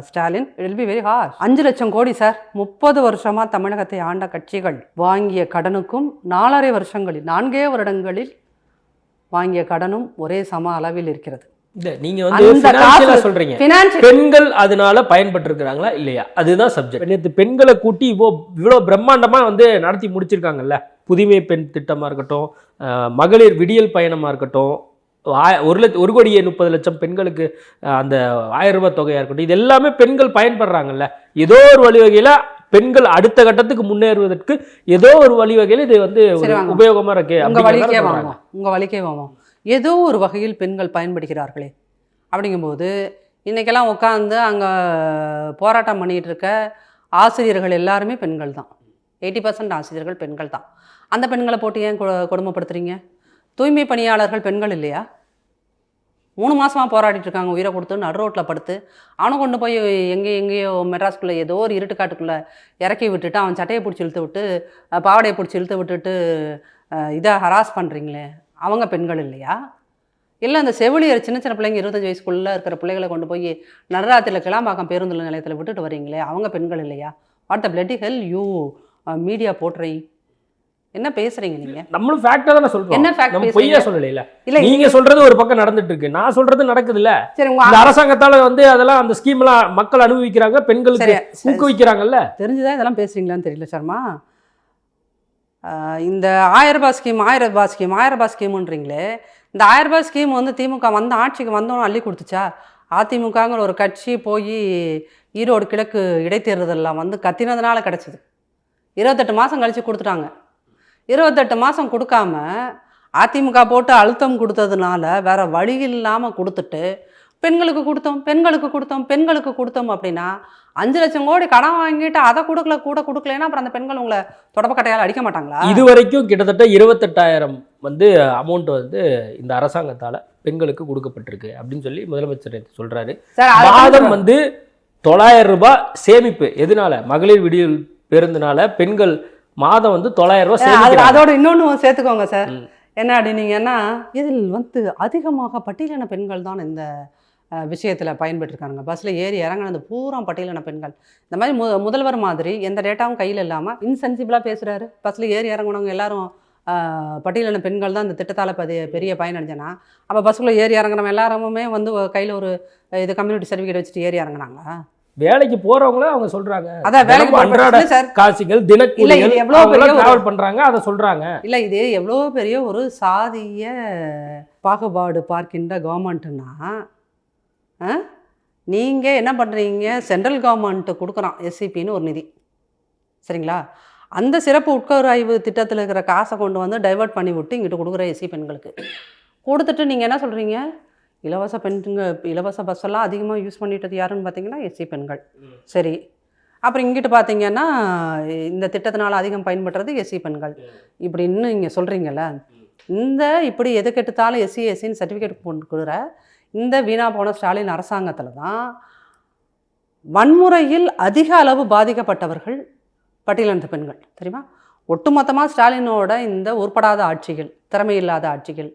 Stalin. It will be very harsh. 5 லட்சம் கோடி சார். 30 வருஷமாக தமிழகத்தை ஆண்ட கட்சிகள் வாங்கிய கடனுக்கும் 4.5 வருஷங்களில் 4 வருடங்களில் வாங்கிய கடனும் ஒரே சம அளவில் இருக்கிறது. நீங்க வந்து சொல்றீங்க பெண்கள் அதனால பயன்பட்டு இருக்கிறாங்களா இல்லையா, அதுதான் சப்ஜெக்ட். நேற்று பெண்களை கூட்டி இவ்வளோ பிரம்மாண்டமா வந்து நடத்தி முடிச்சிருக்காங்கல்ல. புதுமை பெண் திட்டமா இருக்கட்டும், மகளிர் விடியல் பயணமா இருக்கட்டும், 1,30,00,000 பெண்களுக்கு அந்த 1000 ரூபாய் தொகையா இருக்கட்டும், இது எல்லாமே பெண்கள் பயன்படுறாங்கல்ல. ஏதோ ஒரு வழிவகையில பெண்கள் அடுத்த கட்டத்துக்கு முன்னேறுவதற்கு ஏதோ ஒரு வழிவகையில் இது வந்து உபயோகமா இருக்கு. உங்க வழிக்கே வாங்க, ஏதோ ஒரு வகையில் பெண்கள் பயன்படுகிறார்களே அப்படிங்கும்போது இன்றைக்கெல்லாம் உட்காந்து அங்கே போராட்டம் பண்ணிகிட்டு இருக்க ஆசிரியர்கள் எல்லாருமே பெண்கள் தான். 80% ஆசிரியர்கள் பெண்கள் தான். அந்த பெண்களை போட்டு ஏன் கொடுமைப்படுத்துறீங்க? தூய்மை பணியாளர்கள் பெண்கள் இல்லையா? 3 மாதமாக போராடிட்டு இருக்காங்க, உயிரை கொடுத்து நடு ரோட்டில் படுத்து. அவனை கொண்டு போய் எங்கேயோ மெட்ராஸ்குள்ளே ஏதோ ஒரு இருட்டுக்காட்டுக்குள்ளே இறக்கி விட்டுட்டு அவன் சட்டையை பிடிச்சி இழுத்து விட்டு பாவடையை பிடிச்சி இழுத்து விட்டுட்டு இதை ஹராஸ் பண்ணுறீங்களே, அவங்க பெண்கள் இல்லையா? இல்லை அந்த செவிலியர் சின்ன சின்ன பிள்ளைங்க 25 வயசுக்குள்ளே இருக்கிற பிள்ளைகளை கொண்டு போய் நடராத்திரியில் கிளாம்பாக்கம் பேருந்து நிலையத்தில் விட்டுட்டு வரீங்களே, அவங்க பெண்கள் இல்லையா? What the bloody hell you media போட்றீ? என்ன பேசுறீங்க நீங்க? நம்மளும் ஃபேக்ட்டா தான சொல்றோம். என்ன ஃபேக்ட் பேசுறீங்க? பொய்யா சொல்லல. இல்ல நீங்க சொல்றது ஒரு பக்கம் நடந்துட்டு இருக்கு, நான் சொல்றது நடக்குது இல்ல. இந்த அரசாங்கத்தால வந்து அதெல்லாம் அந்த ஸ்கீம் எல்லாம் மக்கள் அனுபவிக்கிறாங்க, பெண்களுக்கு ஊக்குவிக்கிறாங்கல்ல. தெரிஞ்சுதான் இதெல்லாம் பேசுறீங்களான்னு தெரியல சர்மா. இந்த 1000 ரூபாய் ஸ்கீம்ன்றீங்களே, இந்த 1000 ரூபாய் ஸ்கீம் வந்து திமுக வந்து ஆட்சிக்கு வந்தோன்னு அள்ளி கொடுத்துச்சா? அதிமுகங்கிற ஒரு கட்சி போய் ஈரோடு கிழக்கு இடைத்தேர்தலெல்லாம் வந்து கத்தினதுனால கிடச்சிது. 28 மாதம் கழித்து கொடுத்துட்டாங்க. 28 மாதம் கொடுக்காம அதிமுக போட்டு அழுத்தம் கொடுத்ததுனால வேற வழி இல்லாமல் கொடுத்துட்டு பெண்களுக்கு கொடுத்தோம் அப்படின்னா 5 லட்சம் கோடி கடன் வாங்கிட்டு அதை கொடுக்கலன்னா அப்புறம் அந்த பெண்கள் உங்களை தொடப்பக்கட்டையால் அடிக்க மாட்டாங்களா? இது வரைக்கும் கிட்டத்தட்ட 28,000 வந்து அமௌண்ட் வந்து இந்த அரசாங்கத்தால் பெண்களுக்கு கொடுக்கப்பட்டிருக்கு அப்படின்னு சொல்லி முதலமைச்சர் சொல்றாரு. மாதம் வந்து 900 ரூபாய் சேமிப்பு. எதனால? மகளிர் விடியல் பேருந்துனால பெண்கள் மாதம் வந்து 900 ரூபாய். அதோட இன்னொன்று சேர்த்துக்கோங்க சார், என்ன அப்படின்னீங்கன்னா இதில் வந்து அதிகமாக பட்டியலின பெண்கள் தான் இந்த விஷயத்தில் பயன்பெற்றிருக்காங்க. பஸ்ஸில் ஏறி இறங்கினது பூரா பட்டியலின பெண்கள். இந்த மாதிரி முதல்வர் மாதிரி எந்த டேட்டாவும் கையில் இல்லாமல் இன்சென்சிபிளாக பேசுகிறாரு. பஸ்ஸில் ஏறி இறங்கினவங்க எல்லாரும் பட்டியலின பெண்கள் தான் இந்த திட்டத்தால் பெரிய பயனடைஞ்சனா, அப்போ பஸ்ஸுக்குள்ளே ஏறி இறங்கினவங்க எல்லாருமே வந்து கையில் ஒரு இது கம்யூனிட்டி சர்டிஃபிகேட் வச்சுட்டு ஏறி இறங்கினாங்களா? வேலைக்கு போறவங்கள அவங்க சொல்றாங்க. அதான் வேலைக்கு அன்றாட காசுகள் தினக்கூலிகள் எவ்வளவு டிராவல் பண்றாங்க, அதை சொல்றாங்க. இல்ல இது எவ்வளவு பெரிய ஒரு சாதிய பாகுபாடு பார்க்கின்ற கவர்மெண்ட்னா, நீங்க என்ன பண்றீங்க? சென்ட்ரல் கவர்மெண்ட் கொடுக்குறான் எஸ்சிபின்னு ஒரு நிதி, சரிங்களா? அந்த சிறப்பு உட்கராய்வு திட்டத்தில் இருக்கிற காசை கொண்டு வந்து டைவர்ட் பண்ணி விட்டு இங்கிட்டு கொடுக்குற எஸ்சி பெண்களுக்கு கொடுத்துட்டு நீங்கள் என்ன சொல்கிறீங்க? இலவச பஸ்ஸெல்லாம் அதிகமாக யூஸ் பண்ணிட்டது யாருன்னு பார்த்தீங்கன்னா எஸ்சி பெண்கள். சரி, அப்புறம் இங்கிட்டு பார்த்தீங்கன்னா இந்த திட்டத்தினால் அதிகம் பயன்படுறது எஸ்சி பெண்கள். இப்படி இன்னும் நீங்கள் சொல்கிறீங்கல்ல, இந்த இப்படி எது கெடுத்தாலும் எஸ்சின்னு சர்டிஃபிகேட் கொடுக்குற இந்த வீணா போன ஸ்டாலின் அரசாங்கத்தில் தான் வன்முறையில் அதிக அளவு பாதிக்கப்பட்டவர்கள் பட்டியலினத்த பெண்கள், தெரியுமா? ஒட்டுமொத்தமாக ஸ்டாலினோட இந்த உருப்படாத ஆட்சிகள், திறமையில்லாத ஆட்சிகள்,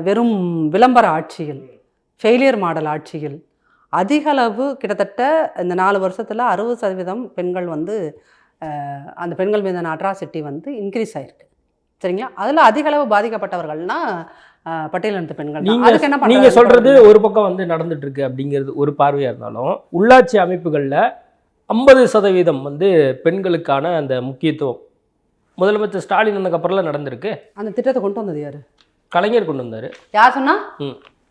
வெறும் விளம்பர ஆட்சிகள், ஃபெயிலியர் மாடல் ஆட்சிகள், அதிக அளவு கிட்டத்தட்ட இந்த 4 வருஷத்தில் 60% பெண்கள் வந்து அந்த பெண்கள் மீதான அட்ராசிட்டி வந்து இன்க்ரீஸ் ஆகிருக்கு, சரிங்களா? அதில் அதிக அளவு பாதிக்கப்பட்டவர்கள்னா பட்டியலினத்த பெண்கள். நீங்கள் சொல்கிறது ஒரு பக்கம் வந்து நடந்துட்டு இருக்கு அப்படிங்கிறது ஒரு பார்வையாக இருந்தாலும், உள்ளாட்சி அமைப்புகளில் 50% வந்து பெண்களுக்கான அந்த முக்கியத்துவம் முதலமைச்சர் ஸ்டாலின் வந்ததுக்கப்புறம் நடந்திருக்கு. அந்த திட்டத்தை கொண்டு வந்தது யாரு? கலைஞர் கொண்டு வந்தாரு. யார் சொன்னா?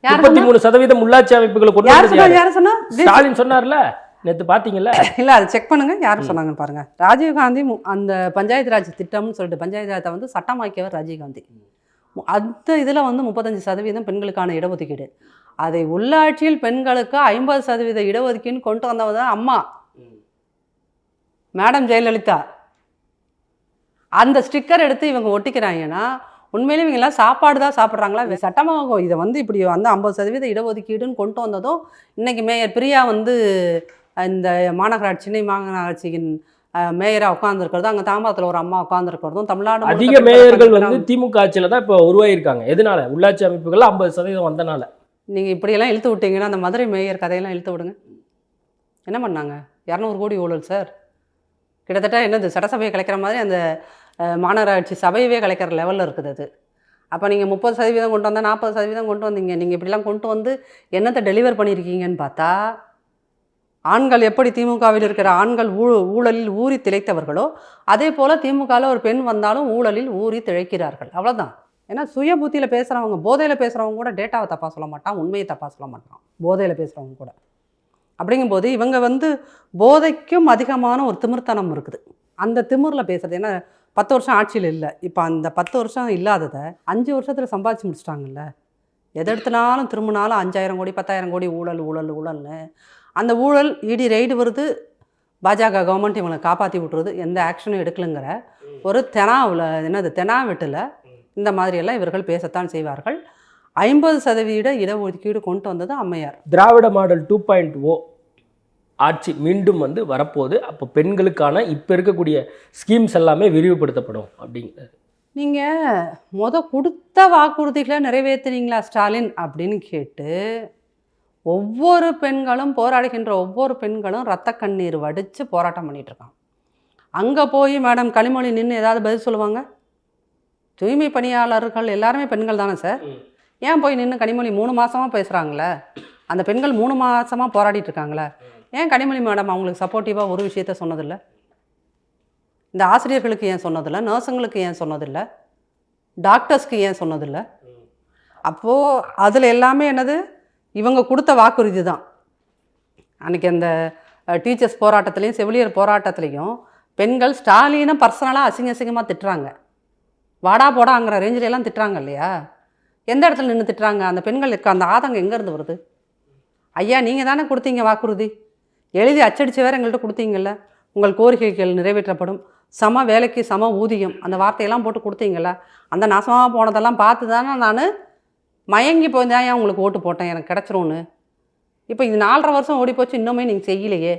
33% உள்ளாட்சி அமைப்புகளை கொண்டு வந்தது யாரு சொன்னா? ஸ்டாலின் சொன்னார்ல, நேற்று பார்த்தீங்கல்ல. இல்லை, அதை செக் பண்ணுங்க, யாரும் சொன்னாங்கன்னு பாருங்க. ராஜீவ்காந்தி அந்த பஞ்சாயத்து ராஜ் திட்டம்னு சொல்லிட்டு பஞ்சாயத்து ராஜை வந்து சட்டமாக்கியவர் ராஜீவ்காந்தி. அந்த இதில் வந்து 35% பெண்களுக்கான இடஒதுக்கீடு. அதை உள்ளாட்சியில் பெண்களுக்கு 50% இடஒதுக்கீடுன்னு கொண்டு வந்தவங்க தான் அம்மா. மேடம் ஜெயலலிதா அந்த ஸ்டிக்கர் எடுத்து இவங்க ஒட்டிக்கிறாங்கன்னா உண்மையிலே இவங்கெல்லாம் சாப்பாடு தான் சாப்பிட்றாங்களா? சட்டமாக இதை வந்து இப்படி வந்து 50% இடஒதுக்கீடுன்னு கொண்டு வந்ததும் இன்னைக்கு மேயர் பிரியா வந்து இந்த சென்னை மாநகராட்சியின் மேயராக உட்காந்துருக்கிறதும், அங்கே தாம்பரத்தில் ஒரு அம்மா உட்காந்துருக்கிறதும், தமிழ்நாடு அதிக மேயர்கள் வந்து திமுக ஆட்சியில் தான் இப்போ உருவாயிருக்காங்க. எதனால? உள்ளாட்சி அமைப்புகள் 50% வந்தனால. நீங்கள் இப்படியெல்லாம் இழுத்து விட்டீங்கன்னா அந்த மதுரை மேயர் கதையெல்லாம் இழுத்து விடுங்க. என்ன பண்ணாங்க? 200 கோடி ஊழல் சார். கிட்டத்தட்ட என்னது சட்டசபையை கலைக்கிற மாதிரி அந்த மாநகராட்சி சபையவே கலைக்கிற லெவலில் இருக்குது அது. அப்போ நீங்கள் 30% கொண்டு வந்தால் 40% கொண்டு வந்தீங்க. நீங்கள் இப்படிலாம் கொண்டு வந்து என்னத்தை டெலிவர் பண்ணியிருக்கீங்கன்னு பார்த்தா, ஆண்கள் எப்படி திமுகவில் இருக்கிற ஆண்கள் ஊழலில் ஊறி திளைத்தவர்களோ அதே போல் திமுகவில் ஒரு பெண் வந்தாலும் ஊழலில் ஊறி திளைக்கிறார்கள். அவ்வளோதான். ஏன்னா சுய புத்தியில் பேசுகிறவங்க, போதையில் பேசுகிறவங்க கூட டேட்டாவை தப்பாக சொல்ல மாட்டான், உண்மையை தப்பாக சொல்ல மாட்டான். போதையில் பேசுகிறவங்க கூட. அப்படிங்கும்போது இவங்க வந்து போதைக்கும் அதிகமான ஒரு திமிர்த்தனம் இருக்குது. அந்த திமிரில் பேசுகிறது. ஏன்னா 10 வருஷம் ஆட்சியில் இல்லை. இப்போ அந்த 10 வருஷம் இல்லாததை 5 வருஷத்தில் சம்பாதிச்சு முடிச்சிட்டாங்கல்ல. எது எடுத்தினாலும் திரும்பினாலும் 5000 கோடி 10,000 கோடி ஊழல் ஊழல் ஊழல்னு. அந்த ஊழல் இடி ரெய்டு வருது, பாஜக கவர்மெண்ட் இவங்களை காப்பாற்றி விட்டுருது, எந்த ஆக்ஷனும் எடுக்கலுங்கிற ஒரு தெனாவெட்டில் இந்த மாதிரியெல்லாம் இவர்கள் பேசத்தான் செய்வார்கள். 50% இடஒதுக்கீடு கொண்டு வந்தது அம்மையார். திராவிட மாடல் 2.0 ஆட்சி மீண்டும் வந்து வரப்போகுது. அப்போ பெண்களுக்கான இப்போ இருக்கக்கூடிய ஸ்கீம்ஸ் எல்லாமே விரிவுபடுத்தப்படும் அப்படிங்கிறது. நீங்கள் கொடுத்த வாக்குறுதிகளை நிறைவேற்றினீங்களா ஸ்டாலின் அப்படின்னு கேட்டு ஒவ்வொரு பெண்களும் போராடுகின்ற ஒவ்வொரு பெண்களும் ரத்த கண்ணீர் வடித்து போராட்டம் பண்ணிகிட்ருக்காங்க. அங்கே போய் மேடம் கனிமொழி நின்று ஏதாவது பதில் சொல்லுவாங்க? தூய்மை பணியாளர்கள் எல்லாருமே பெண்கள் தானே சார். ஏன் போய் நின்று கனிமொழி 3 மாதமாக பேசுகிறாங்களே, அந்த பெண்கள் 3 மாதமாக போராடிட்டு இருக்காங்களே, ஏன் கனிமொழி மேடம் அவங்களுக்கு சப்போர்ட்டிவாக ஒரு விஷயத்த சொன்னதில்லை? இந்த ஆசிரியர்களுக்கு ஏன் சொன்னதில்லை? நர்ஸுங்களுக்கு ஏன் சொன்னதில்லை? டாக்டர்ஸ்க்கு ஏன் சொன்னதில்லை? அப்போது அதில் எல்லாமே என்னது, இவங்க கொடுத்த வாக்குறுதி தான். அன்றைக்கி அந்த டீச்சர்ஸ் போராட்டத்துலேயும் செவிலியர் போராட்டத்துலேயும் பெண்கள் ஸ்டாலினை பர்சனலாக அசிங்கமாக திட்டுறாங்க. வாடா போடாங்கிற ரேஞ்சிலெல்லாம் திட்டுறாங்க இல்லையா? எந்த இடத்துல நின்று திட்டுறாங்க? அந்த பெண்களுக்கு அந்த ஆதங்கம் எங்கேருந்து வருது? ஐயா நீங்கள் தானே கொடுத்தீங்க வாக்குறுதி, எழுதி அச்சடித்து வேறு எங்கள்கிட்ட கொடுத்தீங்கல்ல, உங்கள் கோரிக்கைகள் நிறைவேற்றப்படும், சம வேலைக்கு சம ஊதியம், அந்த வார்த்தையெல்லாம் போட்டு கொடுத்தீங்கல்ல. அந்த நாசமாக போனதெல்லாம் பார்த்து தானே நான் மயங்கி போயிருந்தேன், ஏன் உங்களுக்கு ஓட்டு போட்டேன், எனக்கு கிடச்சிரும்னு. இப்போ இது 4.5 வருஷம் ஓடி போச்சு, இன்னுமே நீங்கள் செய்யலையே.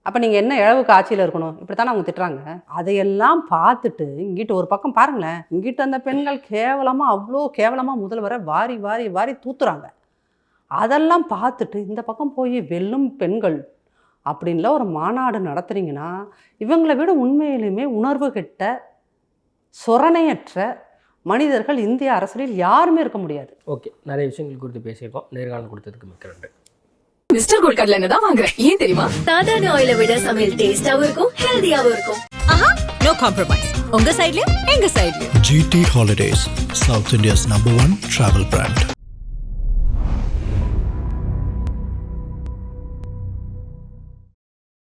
அப்போ நீங்கள் என்ன இழவுக்கு ஆட்சியில் இருக்கணும்? இப்படி தானே அவங்க திட்டுறாங்க. அதையெல்லாம் பார்த்துட்டு இங்கிட்ட ஒரு பக்கம் பாருங்களேன், இங்கிட்ட அந்த பெண்கள் கேவலமாக, அவ்வளோ கேவலமாக முதல்வரை வாரி வாரி வாரி தூத்துறாங்க. அதெல்லாம் பார்த்துட்டு இந்த பக்கம் போய் வெல்லும் பெண்கள் அப்படின்ல ஒரு மாநாடு நடத்துறீங்கன்னா, இவங்களை விட உண்மையிலுமே உணர்வு கெட்ட சொரணையற்ற மனிதர்கள் இந்திய அரசியலில் யாருமே இருக்க முடியாது. ஓகே, நிறைய விஷயங்கள் குறித்து பேசியிருக்கோம். நேர்காணல் கொடுத்ததுக்கு மிக்க நன்றி. மிஸ்டர் கோல்ட் கடலை எண்ணெய் தான் வாங்குறேன். ஏன் தெரியுமா? சாதாரண ஆயிலை விட சமையல் டேஸ்டாவும் இருக்கும், ஹெல்தியாவும் இருக்கும். No compromise. உங்க சைடுலயும் எங்க சைடுலயும். GT Holidays, South India's #1 travel brand.